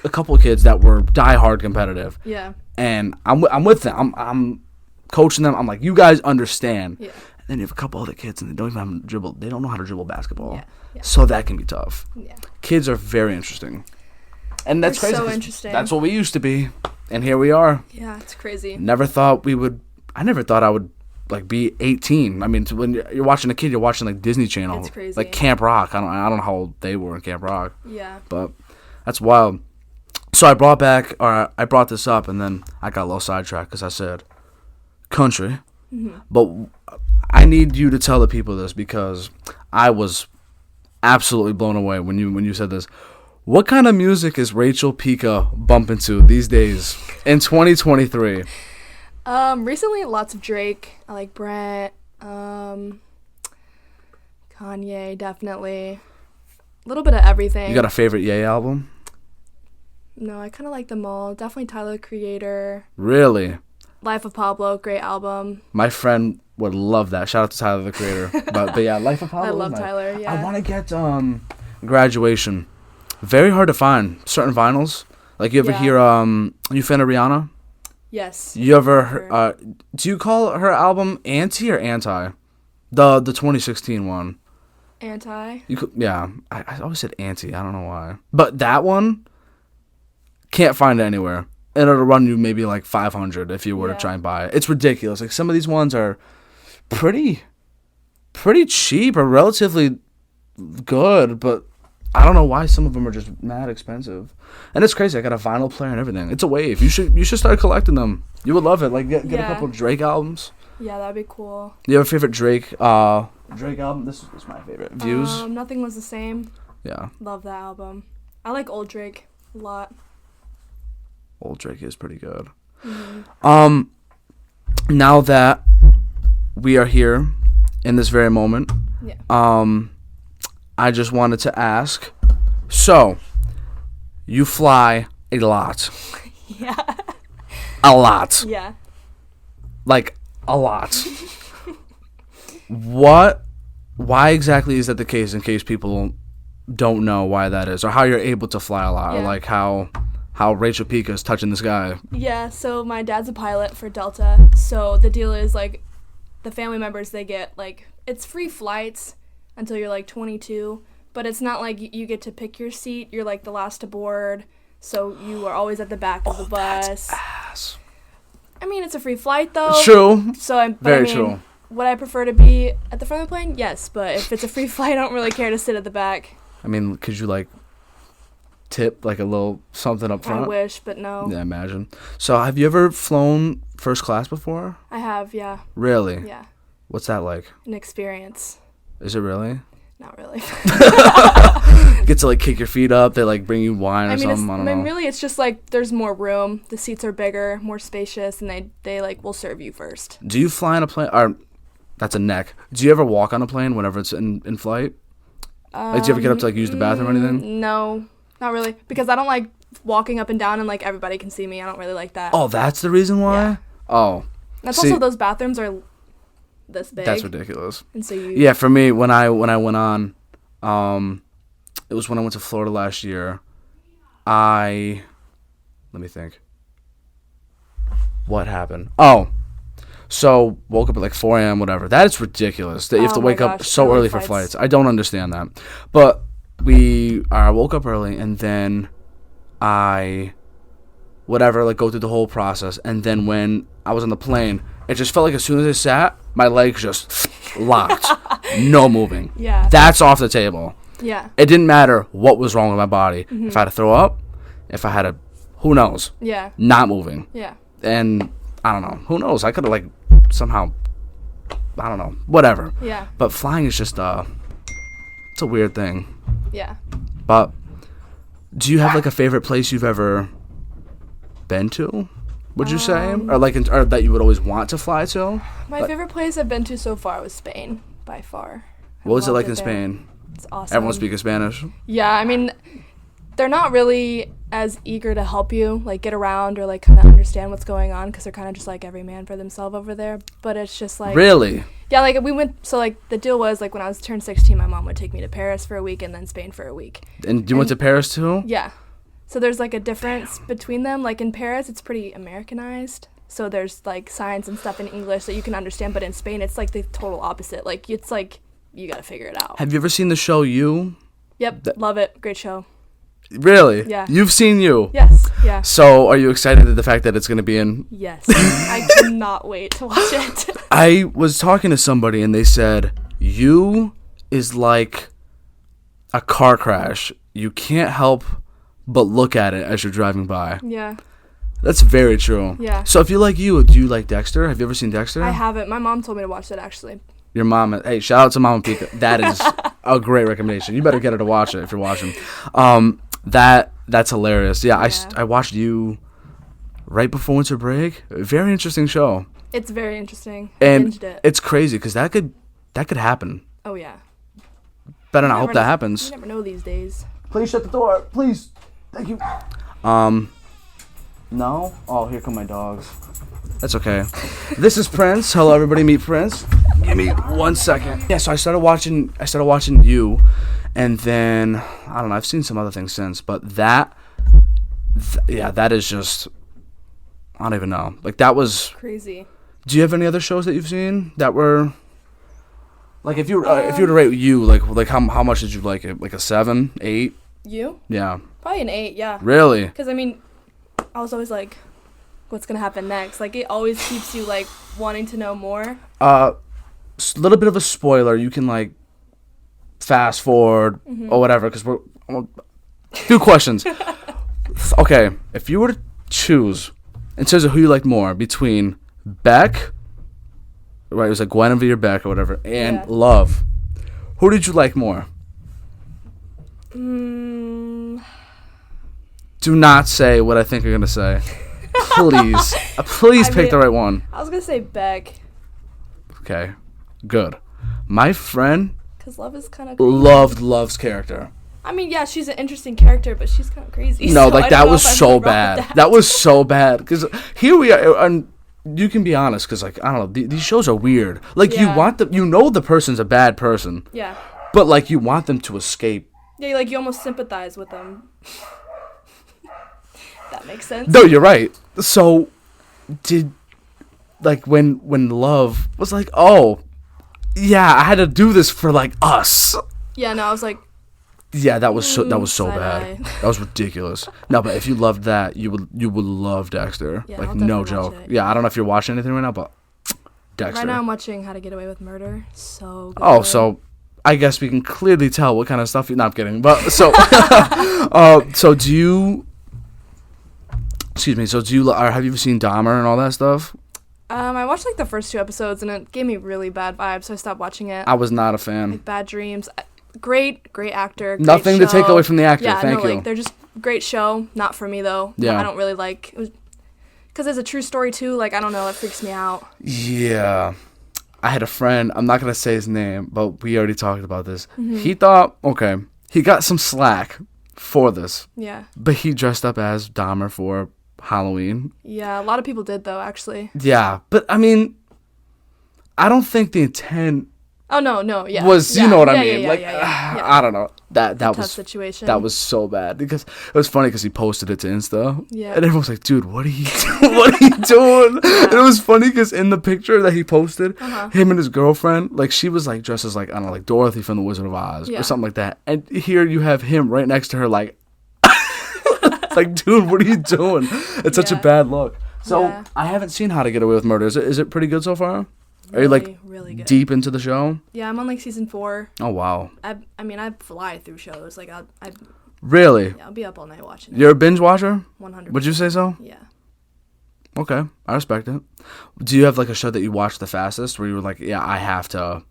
a couple of kids that were diehard competitive. Yeah. And I'm with them. I'm coaching them. I'm like, you guys understand. Yeah. And then you have a couple other kids and they don't even have dribble. They don't know how to dribble basketball. Yeah. So that can be tough. Yeah. Kids are very interesting. And that's They're crazy. so 'cause interesting. That's what we used to be. And here we are. Yeah, it's crazy. Never thought we would. I never thought I would like be 18. I mean, when you're watching a kid, you're watching like Disney Channel. It's crazy. Like Camp Rock. I don't know how old they were in Camp Rock. Yeah. But that's wild. So I brought this up, and then I got a little sidetracked because I said country. Mm-hmm. But I need you to tell the people this because I was absolutely blown away when you said this. What kind of music is Rachel Picha bumping to these days in 2023? Recently, lots of Drake. I like Brent. Kanye, definitely. A little bit of everything. You got a favorite Ye album? No, I kind of like them all. Definitely Tyler, the Creator. Really? Life of Pablo, great album. My friend would love that. Shout out to Tyler, the Creator. but yeah, Life of Pablo. I love Tyler, yeah. I want to get Graduation. Very hard to find certain vinyls. Like you ever hear you fan of Rihanna? Yes. You ever do you call her album Anti or Anti? The 2016 one. Anti. Yeah, I always said Anti. I don't know why. But that one can't find it anywhere. And it'll run you maybe like $500 if you were to try and buy it. It's ridiculous. Like some of these ones are pretty cheap or relatively good, but I don't know why some of them are just mad expensive. And it's crazy. I got a vinyl player and everything. It's a wave. You should start collecting them. You would love it. Like get a couple Drake albums. Yeah, that'd be cool. You have a favorite Drake album? This is my favorite. Views. Nothing Was the Same. Yeah. Love that album. I like old Drake a lot. Old Drake is pretty good. Mm-hmm. Now that we are here in this very moment, I just wanted to ask. So, you fly a lot. Yeah. A lot. Yeah. Like a lot. Why exactly is that the case? In case people don't know why that is, or how you're able to fly a lot, or like how Rachel Picha is touching the sky. Yeah, so my dad's a pilot for Delta. So the deal is, like, the family members, they get, like, it's free flights until you're, like, 22. But it's not like you get to pick your seat. You're, like, the last aboard. So you are always at the back of the bus. That's ass. I mean, it's a free flight, though. It's true. So Very true. Would I prefer to be at the front of the plane? Yes. But if it's a free flight, I don't really care to sit at the back. I mean, could you, like, tip like a little something up front? I wish, but no. Yeah, imagine. So have you ever flown first class before? I have, yeah. Really? Yeah. What's that like? An experience. Is it really? Not really. Get to like kick your feet up, they like bring you wine or something. I don't know. Really it's just like there's more room, the seats are bigger, more spacious, and they like will serve you first. Do you fly on a plane? Or that's a neck. Do you ever walk on a plane whenever it's in flight? Like do you ever get up to like use the bathroom or anything? No. Not really, because I don't like walking up and down and like everybody can see me. I don't really like that. Oh, that's the reason why? Yeah. Oh. That's also those bathrooms are this big. That's ridiculous. And so Yeah, for me when I went on it was when I went to Florida last year. Let me think. What happened? Oh. So, woke up at like 4 a.m., whatever. That is ridiculous that you have to wake up so early for flights. I don't understand that. But I woke up early, and then I go through the whole process, and then when I was on the plane, it just felt like as soon as I sat, my legs just locked. No moving. Yeah. That's off the table. Yeah. It didn't matter what was wrong with my body. Mm-hmm. If I had to throw up, if I had to, who knows? Yeah. Not moving. Yeah. And I don't know. Who knows? I could have like somehow, I don't know, whatever. Yeah. But flying is just it's a weird thing. Yeah. But do you have like a favorite place you've ever been to? Would you say, or like, or that you would always want to fly to? My favorite place I've been to so far was Spain, by far. What was it like in Spain? It's awesome. Everyone speaks Spanish. Yeah, I mean, they're not really as eager to help you, like, get around or, like, kind of understand what's going on, because they're kind of just, like, every man for themselves over there. But it's just, like... Really? Yeah, like, we went... So, like, the deal was, like, when I was turned 16, my mom would take me to Paris for a week and then Spain for a week. And you went to Paris, too? Yeah. So there's, like, a difference between them. Like, in Paris, it's pretty Americanized. So there's, like, signs and stuff in English that you can understand. But in Spain, it's, like, the total opposite. Like, it's, like, you gotta figure it out. Have you ever seen the show You? Yep, love it. Great show. Really? Yeah. You've seen You? Yes. Yeah. So are you excited at the fact that it's going to be in? Yes. I cannot wait to watch it. I was talking to somebody and they said, You is like a car crash. You can't help but look at it as you're driving by. Yeah. That's very true. Yeah. So if you like You, do you like Dexter? Have you ever seen Dexter? I haven't. My mom told me to watch that, actually. Your mom, hey, shout out to Mama Pika. That is a great recommendation. You better get her to watch it if you're watching. That's hilarious. Yeah, I watched You right before winter break. Very interesting show. It's very interesting. And Binged it. it's crazy because that could happen. Oh, yeah. Better not hope that happens. You never know these days. Please shut the door. Please. Thank you. No? Oh, here come my dogs. That's okay. This is Prince. Hello, everybody. Meet Prince. Give me 1 second. Yeah, so I started watching You, and then I don't know. I've seen some other things since, but that is just I don't even know. Like that was crazy. Do you have any other shows that you've seen that were like if you were to rate You like how much did you like it? Like a 7, 8? You? Yeah. Probably an 8. Yeah. Really? Because I mean, I was always like, what's gonna happen next? Like it always keeps you like wanting to know more. Little bit of a spoiler. You can like fast forward or whatever because we're few questions. Okay, if you were to choose in terms of who you like more between Beck, right? It was like Guinevere or Beck or whatever, and Love. Who did you like more? Do not say what I think you're gonna say. Please, please pick the right one. I was gonna say Beck. Okay, good. My friend Because Love is kind of loved Love's character. I mean, yeah, she's an interesting character, but she's kind of crazy. No, so like that was so bad. That was so bad. Because here we are, and you can be honest. Because like I don't know, these shows are weird. Like you want them, the person's a bad person. Yeah. But like you want them to escape. Yeah, like you almost sympathize with them. That makes sense. No, you're right. So, when Love was like, oh, yeah, I had to do this for like us. Yeah, no, I was like. Yeah, that was so bad. Eye. That was ridiculous. No, but if you loved that, you would love Dexter. Yeah, like I'll no definitely joke. watch it. Yeah, I don't know if you're watching anything right now, but Dexter. Right now I'm watching How to Get Away with Murder. So good. Oh, so I guess we can clearly tell what kind of stuff you're not kidding. But so so do you or have you ever seen Dahmer and all that stuff? I watched like the first 2 episodes and it gave me really bad vibes, so I stopped watching it. I was not a fan. Like Bad Dreams. Great actor. Great Nothing show. to take away from the actor. Yeah, Thank you. Like they're just great show. Not for me though. Yeah. I don't really like. Because it's a true story too. Like I don't know, it freaks me out. Yeah, I had a friend. I'm not gonna say his name, but we already talked about this. He thought, okay, he got some slack for this. Yeah. But he dressed up as Dahmer for Halloween. Yeah, a lot of people did though, actually. Yeah, but I mean, I don't think the intent. Oh no, yeah. Was yeah. you know what I yeah, mean? Yeah, like yeah. I don't know. That tough was situation. That was so bad because it was funny because he posted it to Insta. Yeah. And everyone was like, "Dude, what are you doing? What are you doing?" Yeah. And it was funny because in the picture that he posted, him and his girlfriend, like she was like dressed as like I don't know, like Dorothy from the Wizard of Oz or something like that. And here you have him right next to her, like, like, dude, what are you doing? It's such a bad look. So I haven't seen How to Get Away with Murder. Is it pretty good so far? Are you like really good. Deep into the show? Yeah, I'm on like season 4. Oh wow. I mean I fly through shows. Like I really? Yeah, I'll be up all night watching it. You're a binge watcher? 100%. Would you say so? Yeah. Okay, I respect it. Do you have like a show that you watch the fastest where you were like, yeah, I have to,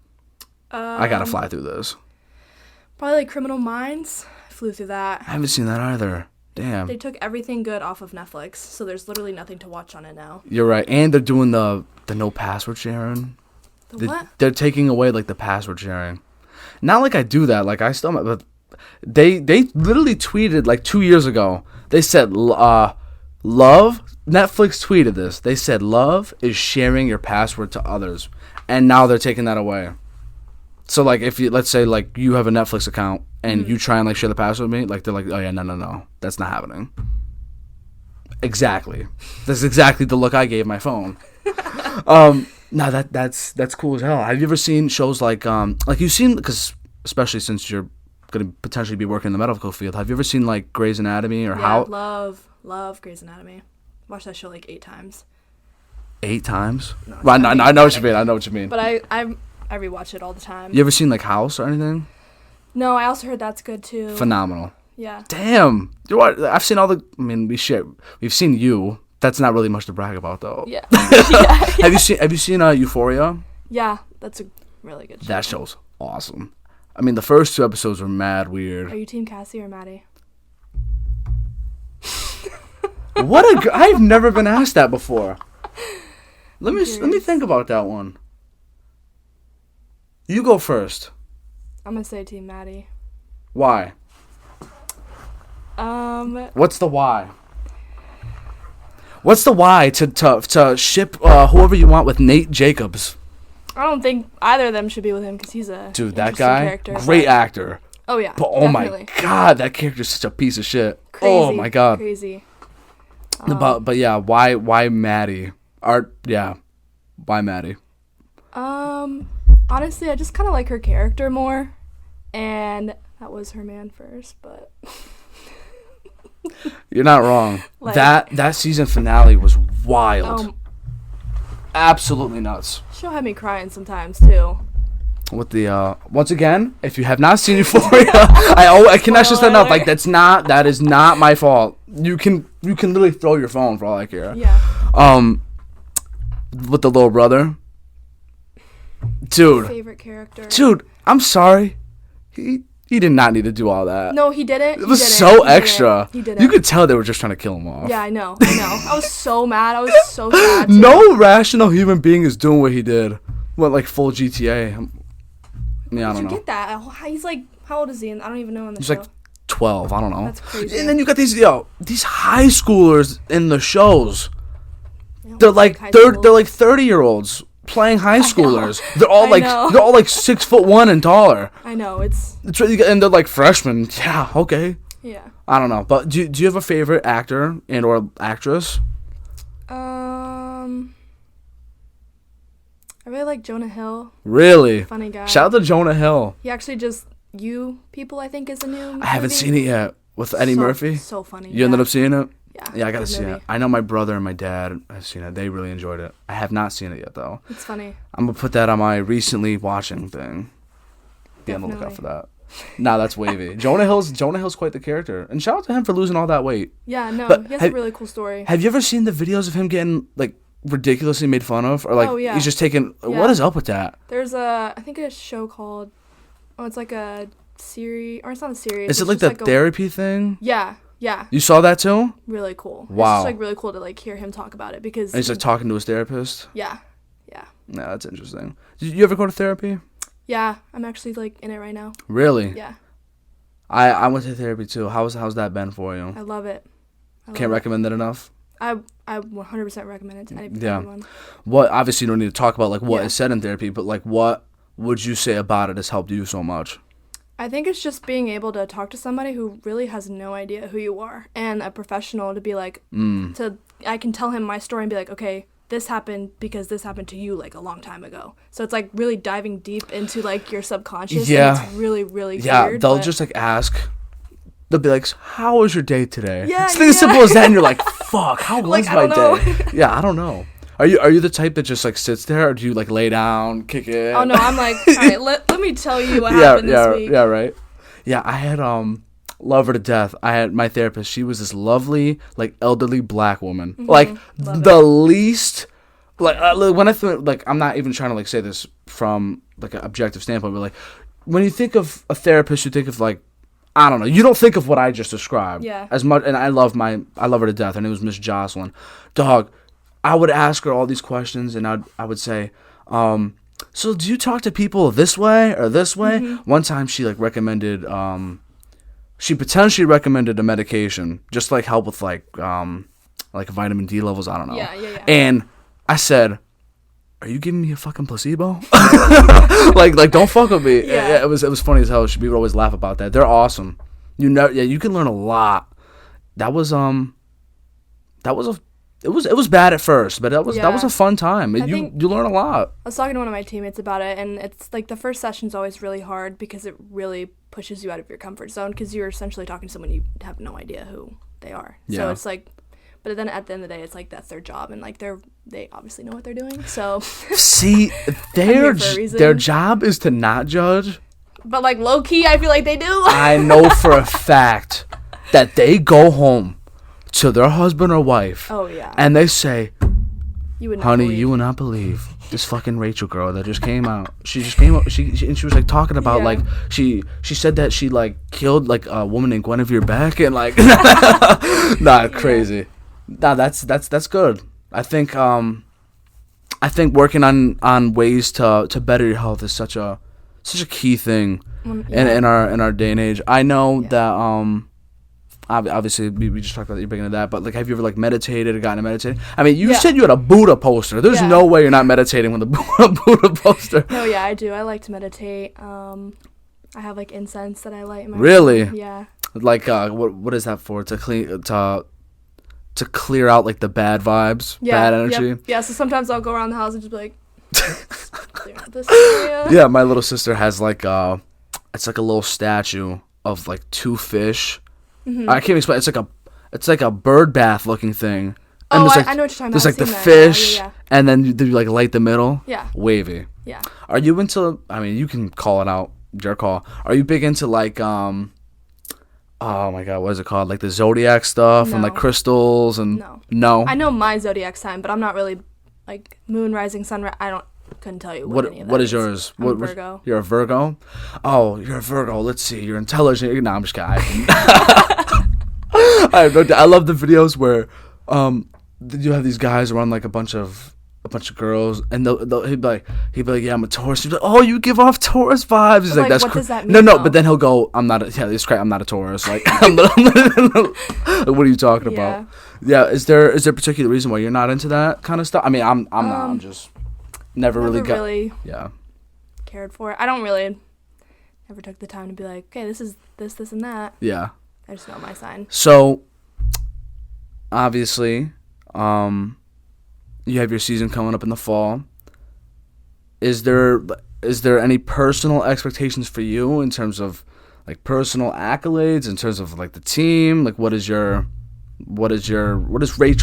I gotta fly through this? Probably like Criminal Minds. I flew through that. I haven't seen that either. Damn. They took everything good off of Netflix, so there's literally nothing to watch on it now. You're right, and they're doing the no password sharing. What? They're taking away like the password sharing. Not like I do that. Like I still, but they literally tweeted like 2 years ago. They said, "Love." Netflix tweeted this. They said, "Love is sharing your password to others," and now they're taking that away. So like if you let's say like you have a Netflix account and you try and like share the password with me, like they're like, "Oh yeah, no, that's not happening." Exactly. That's exactly the look I gave my phone. No, that's cool as hell. Have you ever seen shows like you've seen, because especially since you're gonna potentially be working in the medical field. Have you ever seen like Grey's Anatomy or Yeah, how? love Grey's Anatomy. Watched that show like 8 times. 8 times? No, Well, I know what you mean. I know what you mean. But I rewatch it all the time. You ever seen like House or anything? No, I also heard that's good too. Phenomenal. Yeah. Damn. I've seen all the. I mean, we've seen You. That's not really much to brag about though. Yeah. Yeah. Have you seen Euphoria? Yeah, that's a really good show. That show's awesome. I mean, the first 2 episodes were mad weird. Are you Team Cassie or Maddie? I've never been asked that before. Let me think about that one. You go first. I'm gonna say Team Maddie. Why? What's the why? What's the why to ship whoever you want with Nate Jacobs? I don't think either of them should be with him because he's a Dude, that interesting guy, character, great actor. Oh yeah, But oh definitely. my god, that character's such a piece of shit. Crazy, oh my god. crazy. But yeah, why Maddie? Why Maddie? Honestly, I just kind of like her character more, and that was her man first, but You're not wrong. Like- that season finale was wild. Absolutely nuts. show had me crying sometimes too. With the once again, if you have not seen Euphoria, I cannot stress that enough. Like that is not my fault. You can literally throw your phone for all I care. Yeah. With the little brother, dude. Favorite character. Dude, I'm sorry. He did not need to do all that. No, he didn't. It was so extra. He didn't. You could tell they were just trying to kill him off. Yeah, I know. I was so mad. I was so sad. Too. No rational human being is doing what he did. What, like full GTA? Yeah, I don't know. Get that? He's like, how old is he? I don't even know in the He's show. like 12. I don't know. That's crazy. And then you got these high schoolers in the shows. You They're don't like high they're school. like 30-year-olds playing high schoolers. They're all I know. they're all like 6'1" and taller. I know it's. It's really, and they're like freshmen. Yeah, okay. Yeah. I don't know, but do you have a favorite actor and or actress? I really like Jonah Hill. Really? Funny guy. Shout out to Jonah Hill. He actually just You People, I think, is the new. I haven't movie. seen it yet with Eddie Murphy. So funny. You ended up seeing it? Yeah. I gotta good see movie. it. I know my brother and my dad have seen it. They really enjoyed it. I have not seen it yet though. It's funny. I'm gonna put that on my recently watching thing. Be on the lookout for that. Nah, that's wavy. Jonah Hill's quite the character, and shout out to him for losing all that weight. Yeah, no, But he has a really cool story. Have you ever seen the videos of him getting like ridiculously made fun of, or like Oh, yeah. he's just taking? Yeah. What is up with that? There's I think a show called, it's like a series, or it's not a series. Is it it's like just the therapy thing? Yeah. You saw that too? Really cool. Wow. It's just like really cool to like hear him talk about it because. And he's like talking to his therapist. Yeah. Yeah, that's interesting. Did you ever go to therapy? Yeah, I'm actually like in it right now. Really? Yeah. I went to therapy too. How's that been for you? I love it. Can't recommend it enough. I 100% recommend it to anyone. What, obviously you don't need to talk about like what Yeah. is said in therapy, but like what would you say about it has helped you so much? I think it's just being able to talk to somebody who really has no idea who you are, and a professional to be like, I can tell him my story and be like, okay, this happened because this happened to you like a long time ago. So it's like really diving deep into like your subconscious. Yeah. And it's really, really Yeah, weird. they'll just like ask. They'll be like, "How was your day today?" Yeah, It's as simple as that, and you're like, "Fuck, how was Like, I my don't day?" Yeah, I don't know. Are you the type that just like sits there, or do you like lay down, kick it? Oh no, I'm like, all right, let me tell you what happened this week. Yeah, right. Yeah, I had love her to death. I had my therapist. She was this lovely, like elderly black woman. Like Love the least. Like when I think, like, I'm not even trying to like say this from like an objective standpoint, but like when you think of a therapist, you think of like, I don't know. You don't think of what I just described. Yeah. As much, and I love her to death. Her name was Miss Jocelyn. Dog, I would ask her all these questions, and I would say, so do you talk to people this way or this way? One time she like recommended, she potentially recommended a medication just to, like help with like vitamin D levels. I don't know. Yeah. And I said, "Are you giving me a fucking placebo?" like don't fuck with me. Yeah. It was funny as hell. We would always laugh about that. They're awesome. You can learn a lot. That was It was bad at first, but that was a fun time. You learn a lot. I was talking to one of my teammates about it, and it's like the first session's always really hard because it really pushes you out of your comfort zone because you're essentially talking to someone you have no idea who they are. Yeah. So it's like, but then at the end of the day, it's like that's their job, and like they obviously know what they're doing. So see, their job is to not judge. But like low key, I feel like they do. I know for a fact that they go home to their husband or wife. Oh yeah. And they say, "Honey, you would not believe this fucking Rachel girl that just came out. She just came out. She was like talking about like she said that she like killed like a woman named Guinevere Beck and like crazy. Nah, that's good. I think working on ways to better your health is such a key thing in our day and age. I know that obviously we just talked about you bringing that, but like have you ever like meditated or gotten to meditate? I mean, you said you had a Buddha poster. There's no way you're not meditating with a Buddha poster. No, yeah, I do. I like to meditate. I have like incense that I light in my Really? room. Yeah. Like what is that for? To clear out like the bad vibes, bad energy. Yep. Yeah, so sometimes I'll go around the house and just be like clear out this area. Yeah, my little sister has like it's like a little statue of like two fish. Mm-hmm. I can't explain. It's like a bird bath looking thing. And I know what you're talking about. There's like the fish, and then you like light the middle. Yeah. Wavy. Yeah. Are you into? I mean, you can call it out. Your call. Are you big into like oh my god, what is it called? Like the zodiac stuff and like crystals and no. I know my zodiac sign, but I'm not really like moon, rising, sun. Couldn't tell you what any of that What is yours? I'm a Virgo. You're a Virgo? Oh, you're a Virgo. Let's see. You're intelligent. No, I'm just kidding. I love the videos where you have these guys around like a bunch of girls, and he'd be like, yeah, I'm a Taurus. He'd be like, oh, you give off Taurus vibes. He's like, that's what does that mean? No, but then he'll go, I'm not a Taurus. Like, what are you talking about? Yeah, is there a particular reason why you're not into that kind of stuff? I mean, I'm not. I'm just never really cared for it. I don't really never took the time to be like, okay, this is this and that. Yeah. I just know my sign. So, obviously, you have your season coming up in the fall. Is there any personal expectations for you in terms of like personal accolades, in terms of like the team? Like what is Rachel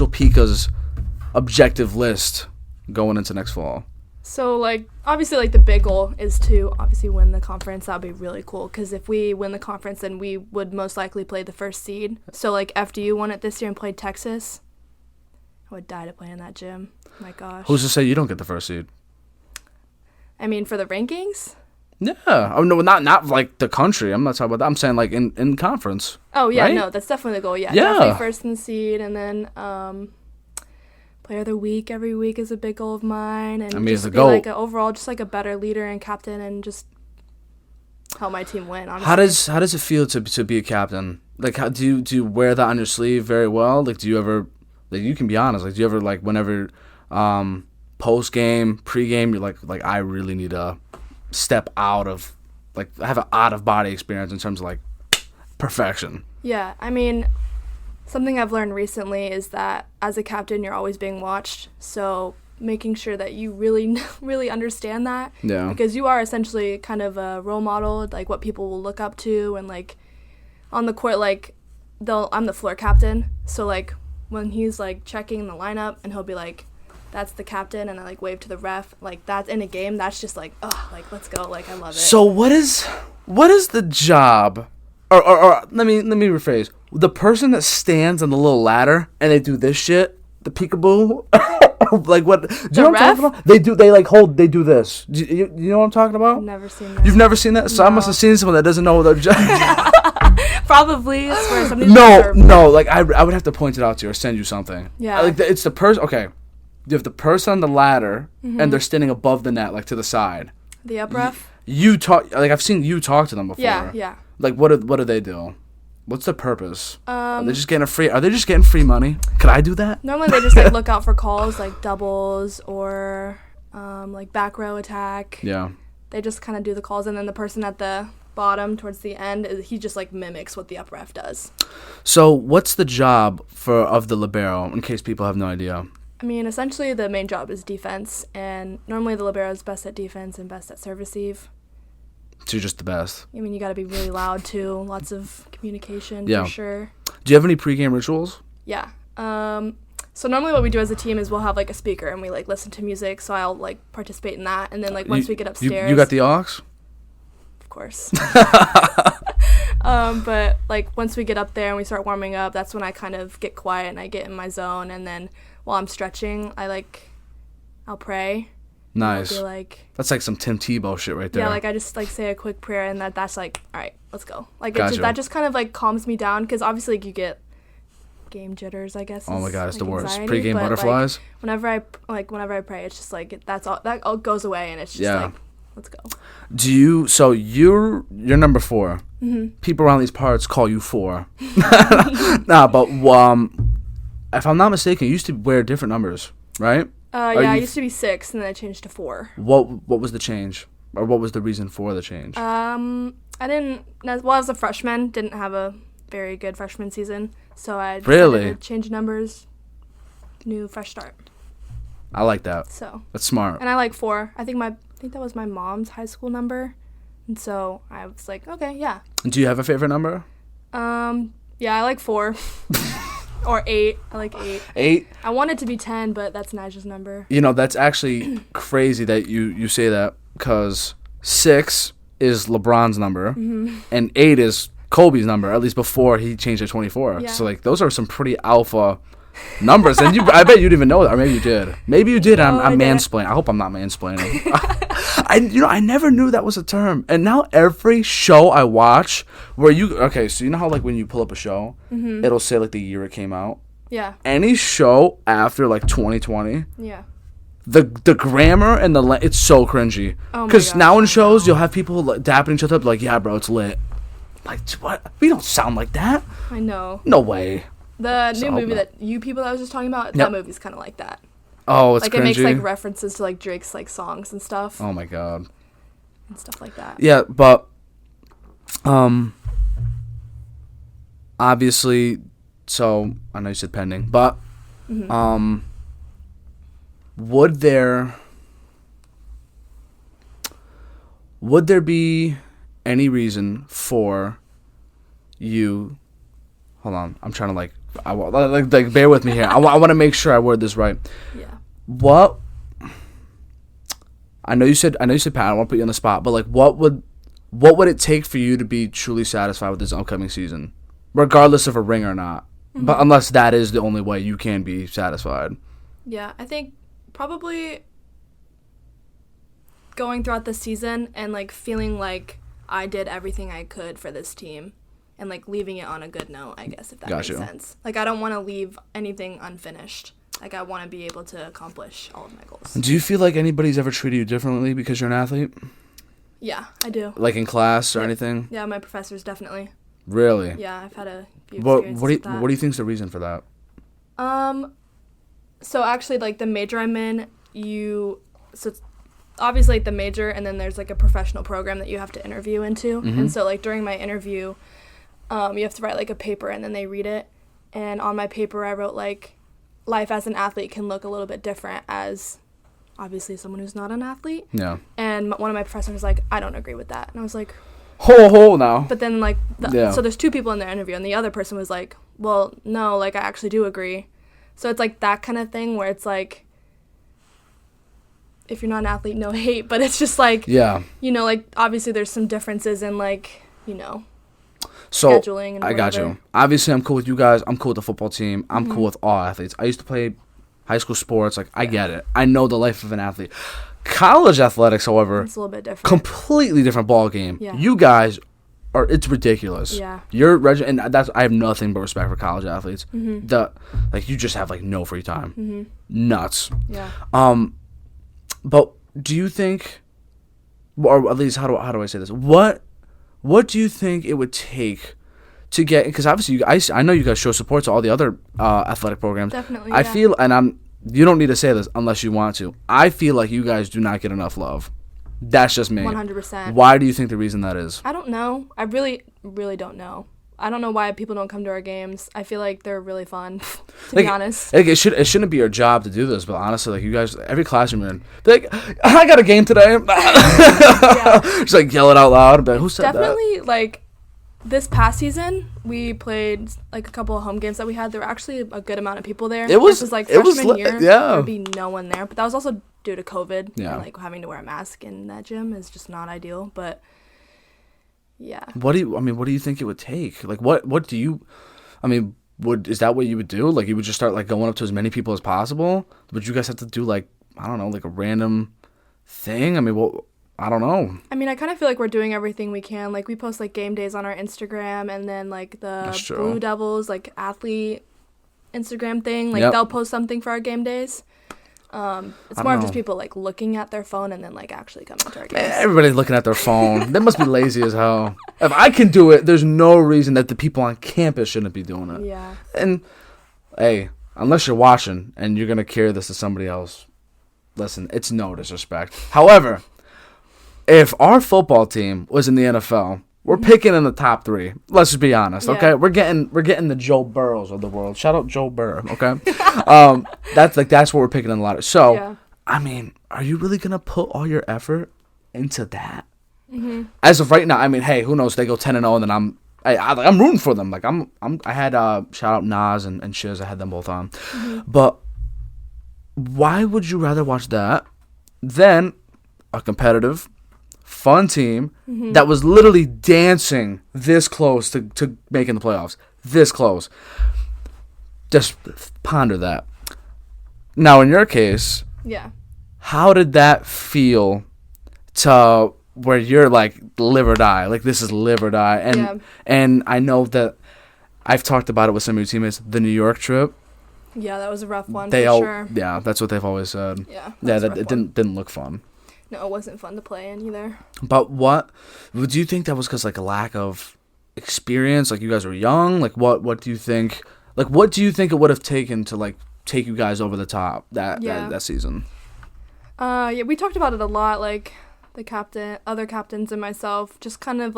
Picha's objective list going into next fall? So like obviously like the big goal is to obviously win the conference. That would be really cool because if we win the conference, then we would most likely play the first seed. So like FDU won it this year and played Texas. I would die to play in that gym. Oh my gosh. Who's to say you don't get the first seed? I mean, for the rankings? Yeah. Oh, no, not like the country. I'm not talking about that. I'm saying like in conference. Oh, yeah, right? No, that's definitely the goal. Yeah. Definitely first in the seed. And then player of the week every week is a big goal of mine. And just be like overall just like a better leader and captain and just help my team win, honestly. How does it feel to be a captain? Like, how do you wear that on your sleeve very well? Like, do you ever... Like, you can be honest. Like, do you ever, like, whenever post-game, pre-game, you're like, I really need to step out of, like, have an out-of-body experience in terms of, like, perfection? Yeah, I mean, something I've learned recently is that as a captain, you're always being watched. So making sure that you really, really understand that. Yeah. Because you are essentially kind of a role model, like, what people will look up to. And, like, on the court, like, I'm the floor captain. So, like... when he's like checking the lineup and he'll be like, that's the captain, and I like wave to the ref, like that's in a game, that's just like, oh, like let's go, like I love it. So what is the job, or let me rephrase, the person that stands on the little ladder and they do this shit, the peekaboo, like what? Do you know what I'm talking about? They do this. You know what I'm talking about? I've never seen that. You've never seen that? So no. I must have seen someone that doesn't know what their job. Probably. I swear No. Like I would have to point it out to you or send you something. Yeah. Like it's the person. Okay, you have the person on the ladder, and they're standing above the net, like to the side. The up ref. You talk. Like I've seen you talk to them before. Yeah. Like what do they do? What's the purpose? Are they just getting free money? Could I do that? Normally they just like look out for calls like doubles or like back row attack. Yeah. They just kind of do the calls, and then the person at the bottom towards the end, he just like mimics what the upper ref does. So what's the job of the libero, in case people have no idea? I mean, essentially the main job is defense, and normally the libero is best at defense and best at serve receive. So you're just the best. I mean, you got to be really loud too. Lots of communication Yeah. for sure. Do you have any pregame rituals? Yeah. So normally what we do as a team is we'll have like a speaker and we like listen to music. So I'll like participate in that, and then like once we get upstairs, you got the aux? Of course. But like once we get up there and we start warming up, that's when I kind of get quiet and I get in my zone. And then while I'm stretching, I'll pray. Nice. I'll be like, that's like some Tim Tebow shit right there. yeah, like I just like say a quick prayer, and that's like, all right, let's go. Like Gotcha. that just kind of like calms me down, because obviously like, you get game jitters, I guess. Oh my god, it's like the worst. anxiety, Pre-game but, butterflies. Like, whenever I pray, it's just like that all goes away, and it's just like, let's go. So you're number 4. Mm-hmm. People around these parts call you 4. Nah, but if I'm not mistaken, you used to wear different numbers, right? I used to be 6, and then I changed to 4. What was the change, or what was the reason for the change? I was a freshman, didn't have a very good freshman season, so I decided to change numbers, new fresh start. I like that. So that's smart. And I like 4. I think that was my mom's high school number, and so I was like, okay, yeah. Do you have a favorite number? Yeah, I like 4. Or 8. I like 8. 8? I want it to be 10, but that's Nigel's number. You know, that's actually crazy that you say that, because 6 is LeBron's number, and 8 is Kobe's number, at least before he changed to 24. Yeah. So, like, those are some pretty alpha numbers. And I bet you didn't even know that, or maybe you did. Maybe you did. No, I'm I didn't. mansplaining. I hope I'm not mansplaining. I never knew that was a term. And now every show I watch so you know how like when you pull up a show, it'll say like the year it came out? Yeah. Any show after like 2020, Yeah. the grammar and it's so cringy. Oh my Because gosh, now in shows, you'll have people like, dapping each other up like, yeah, bro, it's lit. Like, what? We don't sound like that. I know. No way. The So new movie bad. that you people I was just talking about, Yep. that movie's kind of like that. Oh, it's like cringy. it makes like references to like Drake's like songs and stuff Oh my god. and stuff like that. Yeah, but obviously, so I know you said pending, but would there be any reason for you? Hold on, I'm trying to like bear with me here. I want to make sure I word this right. Yeah. What? I know you said Pat. I don't want to put you on the spot, but like, what would it take for you to be truly satisfied with this upcoming season, regardless of a ring or not? But unless that is the only way you can be satisfied. Yeah, I think probably going throughout the season and like feeling like I did everything I could for this team, and like leaving it on a good note, I guess, if that makes sense. Like I don't want to leave anything unfinished. Like I want to be able to accomplish all of my goals. Do you feel like anybody's ever treated you differently because you're an athlete? Yeah, I do. Like in class or anything? Yeah, my professors definitely. Really? Yeah, I've had a few What experiences do you with that. what do you think's the reason for that? So actually, like the major I'm in, so it's obviously like the major, and then there's like a professional program that you have to interview into. And so like during my interview, you have to write like a paper, and then they read it. And on my paper, I wrote like, life as an athlete can look a little bit different as obviously someone who's not an athlete. Yeah. And one of my professors was like, I don't agree with that. And I was like, Ho now. but then like, so there's 2 people in the interview, and the other person was like, well, no, like I actually do agree. So it's like that kind of thing where it's like, if you're not an athlete, no hate, but it's just like, Yeah. you know, like obviously there's some differences in like, you know, So scheduling and I got whatever. you. Obviously, I'm cool with you guys. I'm cool with the football team. I'm cool with all athletes. I used to play high school sports. Like, I get it. I know the life of an athlete. College athletics, however, It's a little bit different. completely different ball game. Yeah. You guys it's ridiculous. Yeah. And I have nothing but respect for college athletes. You just have like no free time. Nuts. Yeah. But do you think, or at least how do I say this? What do you think it would take to get? Because obviously, I know you guys show support to all the other athletic programs. Definitely. I feel, and you don't need to say this unless you want to. I feel like you guys do not get enough love. That's just me. 100%. Why do you think the reason that is? I don't know. I really, really don't know. I don't know why people don't come to our games. I feel like they're really fun, to be honest. Like it shouldn't be your job to do this, but honestly, like you guys, every classroom you're in, be like, I got a game today. Just like yell it out loud. Be like, who said Definitely, like, this past season, we played like a couple of home games that we had. There were actually a good amount of people there. It was like freshman year. Yeah. There would be no one there, but that was also due to COVID. Yeah. And, like, having to wear a mask in that gym is just not ideal. But yeah. What do you think it would take? Like, what do you? I mean, is that what you would do? Like, you would just start like going up to as many people as possible? Would you guys have to do like, I don't know, like a random thing? I mean, well, I don't know. I mean, I kind of feel like we're doing everything we can. Like, we post, like, game days on our Instagram, and then, like, the Blue Devils, like, athlete Instagram thing. Like, they'll post something for our game days. It's more of just people, like, looking at their phone and then, like, actually coming to our games. Man, everybody's looking at their phone. They must be lazy as hell. If I can do it, there's no reason that the people on campus shouldn't be doing it. Yeah. And, hey, unless you're watching and you're going to carry this to somebody else, listen, it's no disrespect. However, if our football team was in the NFL, we're picking in the top 3. Let's just be honest, okay? We're getting the Joe Burrows of the world. Shout out Joe Burrow, okay? That's what we're picking in the lottery. So, I mean, are you really gonna put all your effort into that? Mm-hmm. As of right now, I mean, hey, who knows? They go 10-0, and then I'm rooting for them. Like I had shout out Nas and Shiz. I had them both on, but why would you rather watch that than a competitive, fun team that was literally dancing this close to making the playoffs? This close. Just ponder that. Now, in your case, how did that feel to where you're like live or die? Like, this is live or die. And I know that I've talked about it with some of your teammates, the New York trip. Yeah, that was a rough one, sure. Yeah, that's what they've always said. Yeah, that it didn't look fun. No, it wasn't fun to play in either. But what do you think that was because, like, a lack of experience? Like, you guys were young? Like, what do you think? Like, what do you think it would have taken to, like, take you guys over the top that season? Yeah, we talked about it a lot, like, other captains and myself, just kind of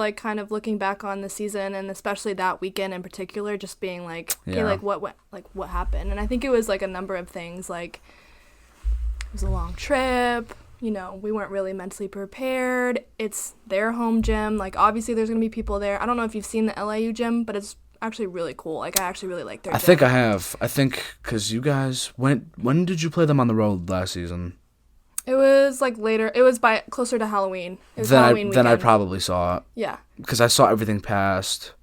looking back on the season, and especially that weekend in particular, just being like, okay, like, what happened? And I think it was, like, a number of things, like, it was a long trip. You know, we weren't really mentally prepared. It's their home gym. Like, obviously, there's going to be people there. I don't know if you've seen the LIU gym, but it's actually really cool. Like, I actually really like their gym. I think I have. I think because you guys when did you play them on the road last season? It was, like, later. It was closer to Halloween. It was Halloween weekend. Then I probably saw it. Yeah. Because I saw everything past,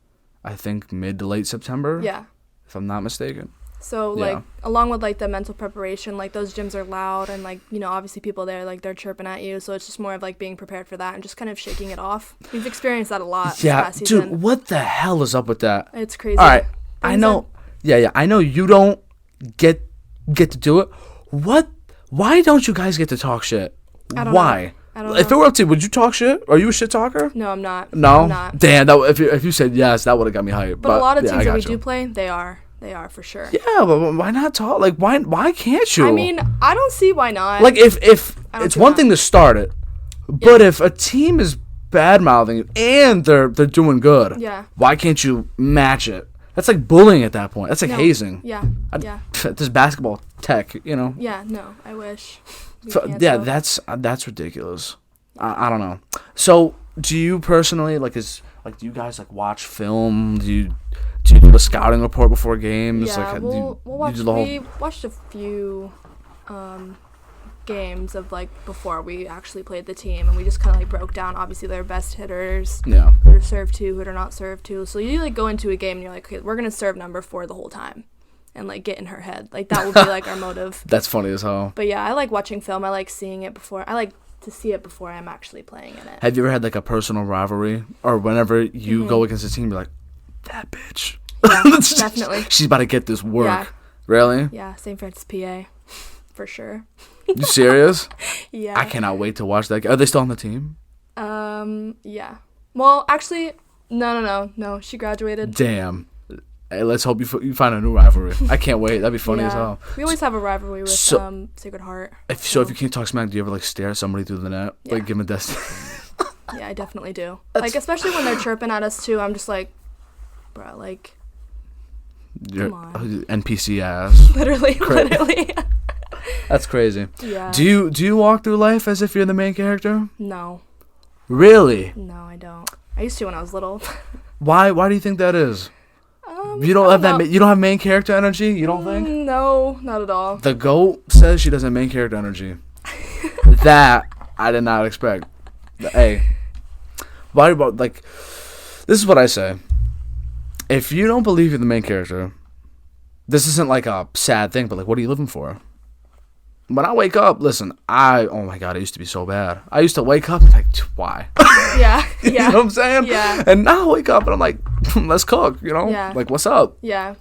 I think, mid to late September. Yeah. If I'm not mistaken. So, like, along with, like, the mental preparation, like, those gyms are loud and, like, you know, obviously people there, like, they're chirping at you. So it's just more of, like, being prepared for that and just kind of shaking it off. We've experienced that a lot this past season. Dude, what the hell is up with that? It's crazy. All right, I know. I know you don't get to do it. Why don't you guys get to talk shit? I don't Why? know. I don't If know. it were up to you, would you talk shit? Are you a shit talker? No, I'm not. No? I'm not. Damn, if you said yes, that would have got me hyped. But a lot of teams that we do play, they are. They are, for sure. Yeah, but why not talk? Like, why can't you? I mean, I don't see why not. Like, if it's one thing to start it, but if a team is bad-mouthing you and they're doing good, why can't you match it? That's like bullying at that point. That's like hazing. Yeah, This basketball tech, you know? Yeah, no, I wish. That's ridiculous. I don't know. So, do you personally, do you guys, like, watch film? Do you do a scouting report before games? Yeah, like, we watched a few games of, like, before we actually played the team, and we just kind of, like, broke down, obviously, their best hitters, who to serve to, who to not serve to. So you, like, go into a game, and you're like, okay, we're going to serve number 4 the whole time, and, like, get in her head. Like, that will be, like, our motive. That's funny as hell. But, yeah, I like watching film. I like seeing it before. I like to see it before I'm actually playing in it. Have you ever had, like, a personal rivalry, or whenever you go against a team, you're like, that bitch. Yeah, definitely. She's about to get this work. Yeah. Really? Yeah, St. Francis, PA, for sure. You serious? Yeah. I cannot wait to watch that. Are they still on the team? Yeah. Well, actually, no. She graduated. Damn. Hey, let's hope you find a new rivalry. I can't wait. That'd be funny as hell. We always have a rivalry with Sacred Heart. If you can't talk smack, do you ever like stare at somebody through the net, like give them a desk? Yeah, I definitely do. Like especially when they're chirping at us too. I'm just like, bro, like, come on. NPC ass. literally. That's crazy. Yeah. Do you walk through life as if you're the main character? No. Really? No, I don't. I used to when I was little. Why do you think that is? You don't have that. You don't have main character energy. You don't think? No, not at all. The GOAT says she doesn't have main character energy. That I did not expect. Hey, why about like? This is what I say. If you don't believe you're the main character, this isn't like a sad thing, but like, what are you living for? When I wake up, listen, oh my God, I used to be so bad. I used to wake up and like, why? Yeah. You know what I'm saying? Yeah. And now I wake up and I'm like, let's cook, you know? Yeah. Like, what's up? Yeah.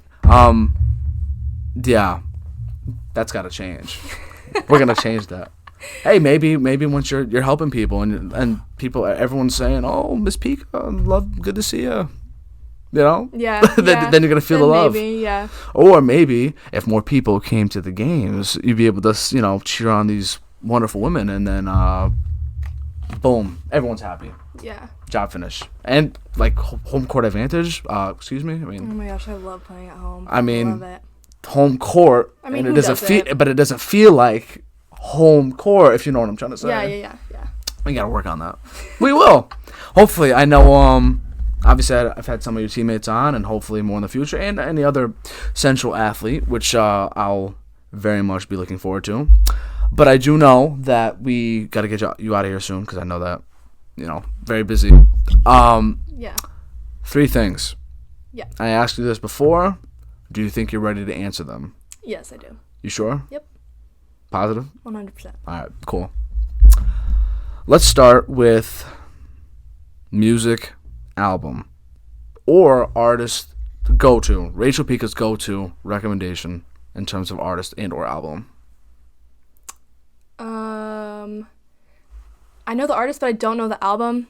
Yeah. That's got to change. We're going to change that. Hey, maybe once you're helping people and people, everyone's saying, oh, Miss Picha, good to see you. You know? Yeah. Then you're going to feel the love. Maybe, yeah. Or maybe if more people came to the games, you'd be able to, you know, cheer on these wonderful women and then, boom, everyone's happy. Yeah. Job finished. And, like, home court advantage, excuse me? I mean, oh my gosh, I love playing at home. I mean, love it. home court. I mean, and but it doesn't feel like home court, if you know what I'm trying to say. Yeah. We got to work on that. We will. Hopefully, I know, obviously, I've had some of your teammates on, and hopefully more in the future, and any other Central athlete, which I'll very much be looking forward to. But I do know that we got to get you out of here soon, because I know that, you know, very busy. Yeah. 3 things. Yeah. I asked you this before. Do you think you're ready to answer them? Yes, I do. You sure? Yep. Positive? 100%. All right, cool. Let's start with music album or artist go-to. Rachel Picha's go-to recommendation in terms of artist and or album. I know the artist, but I don't know the album.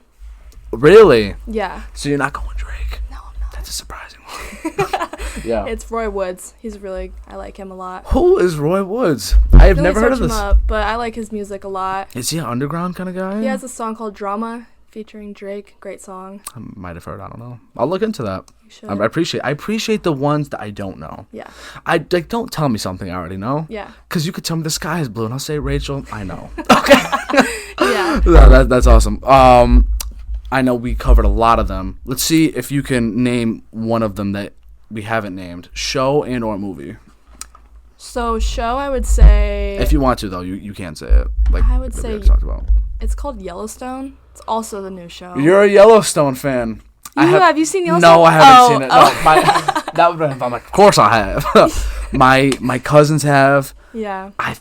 Really? Yeah. So you're not going Drake? No, I'm not. That's a surprising one. Yeah. It's Roy Woods. I like him a lot. Who is Roy Woods? I have never heard of this. Him up, but I like his music a lot. Is he an underground kind of guy? He has a song called Drama featuring Drake. Great song. I might have heard. I don't know. I'll look into that. You should. I appreciate the ones that I don't know. Yeah. Don't tell me something I already know. Yeah. Because you could tell me the sky is blue, and I'll say, Rachel, I know. Okay. Yeah. That's awesome. I know we covered a lot of them. Let's see if you can name one of them that we haven't named. Show and or movie. So show, I would say. If you want to, though, you can't say it. Like I would say. Talked about. It's called Yellowstone. It's also the new show. You're a Yellowstone fan. Have you seen Yellowstone? No, I haven't seen it. No, that would have been. I'm like, of course I have. my cousins have. Yeah. I'm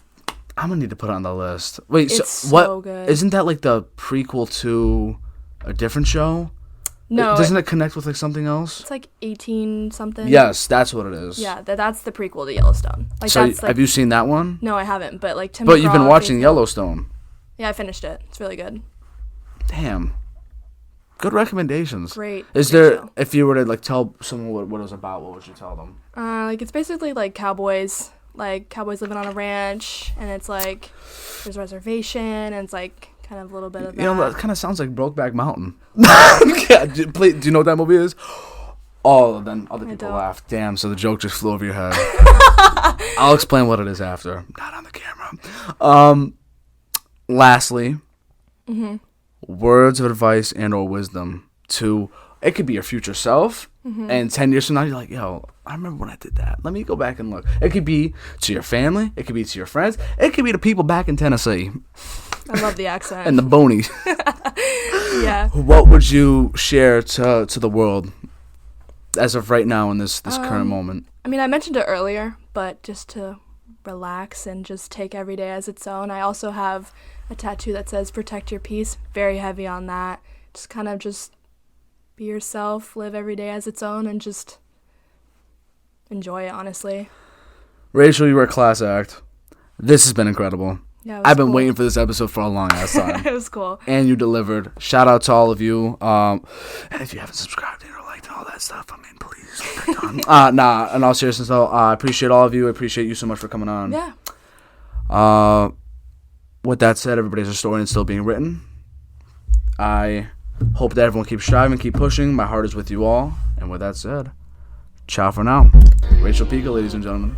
gonna need to put it on the list. Wait, it's so what? So good. Isn't that like the prequel to a different show? No. Doesn't it connect with like something else? It's like 18 something. Yes, that's what it is. Yeah, that's the prequel to Yellowstone. Like so that's like, have you seen that one? No, I haven't. But like Tim. But you've been watching Yellowstone. Yeah, I finished it. It's really good. Damn. Good recommendations. Great. Is there, show. If you were to like tell someone what it was about, what would you tell them? Like it's basically like cowboys living on a ranch, and it's like there's a reservation, and it's like kind of a little bit of that. You know, that kind of sounds like Brokeback Mountain. Yeah, do you know what that movie is? Oh, then other people laugh. Damn, so the joke just flew over your head. I'll explain what it is after. Not on the camera. Lastly, words of advice and or wisdom to, it could be your future self, and 10 years from now, you're like, yo, I remember when I did that. Let me go back and look. It could be to your family. It could be to your friends. It could be to people back in Tennessee. I love the accent. And the bonies. Yeah. What would you share to the world as of right now in this current moment? I mean, I mentioned it earlier, but just to relax and just take every day as its own. I also have a tattoo that says protect your peace. Very heavy on that. Just kind of just be yourself, live every day as its own, and just enjoy it, honestly. Rachel, you were a class act. This has been incredible. Yeah, I've been waiting for this episode for a long ass time. It was cool. And you delivered. Shout out to all of you. And if you haven't subscribed or liked and all that, that stuff. I mean, please get that done. Nah, in all seriousness, though, I appreciate all of you. I appreciate you so much for coming on. Yeah. With that said, everybody has a story and it's still being written. I hope that everyone keeps striving, keep pushing. My heart is with you all. And with that said, ciao for now. Rachel Picha, ladies and gentlemen.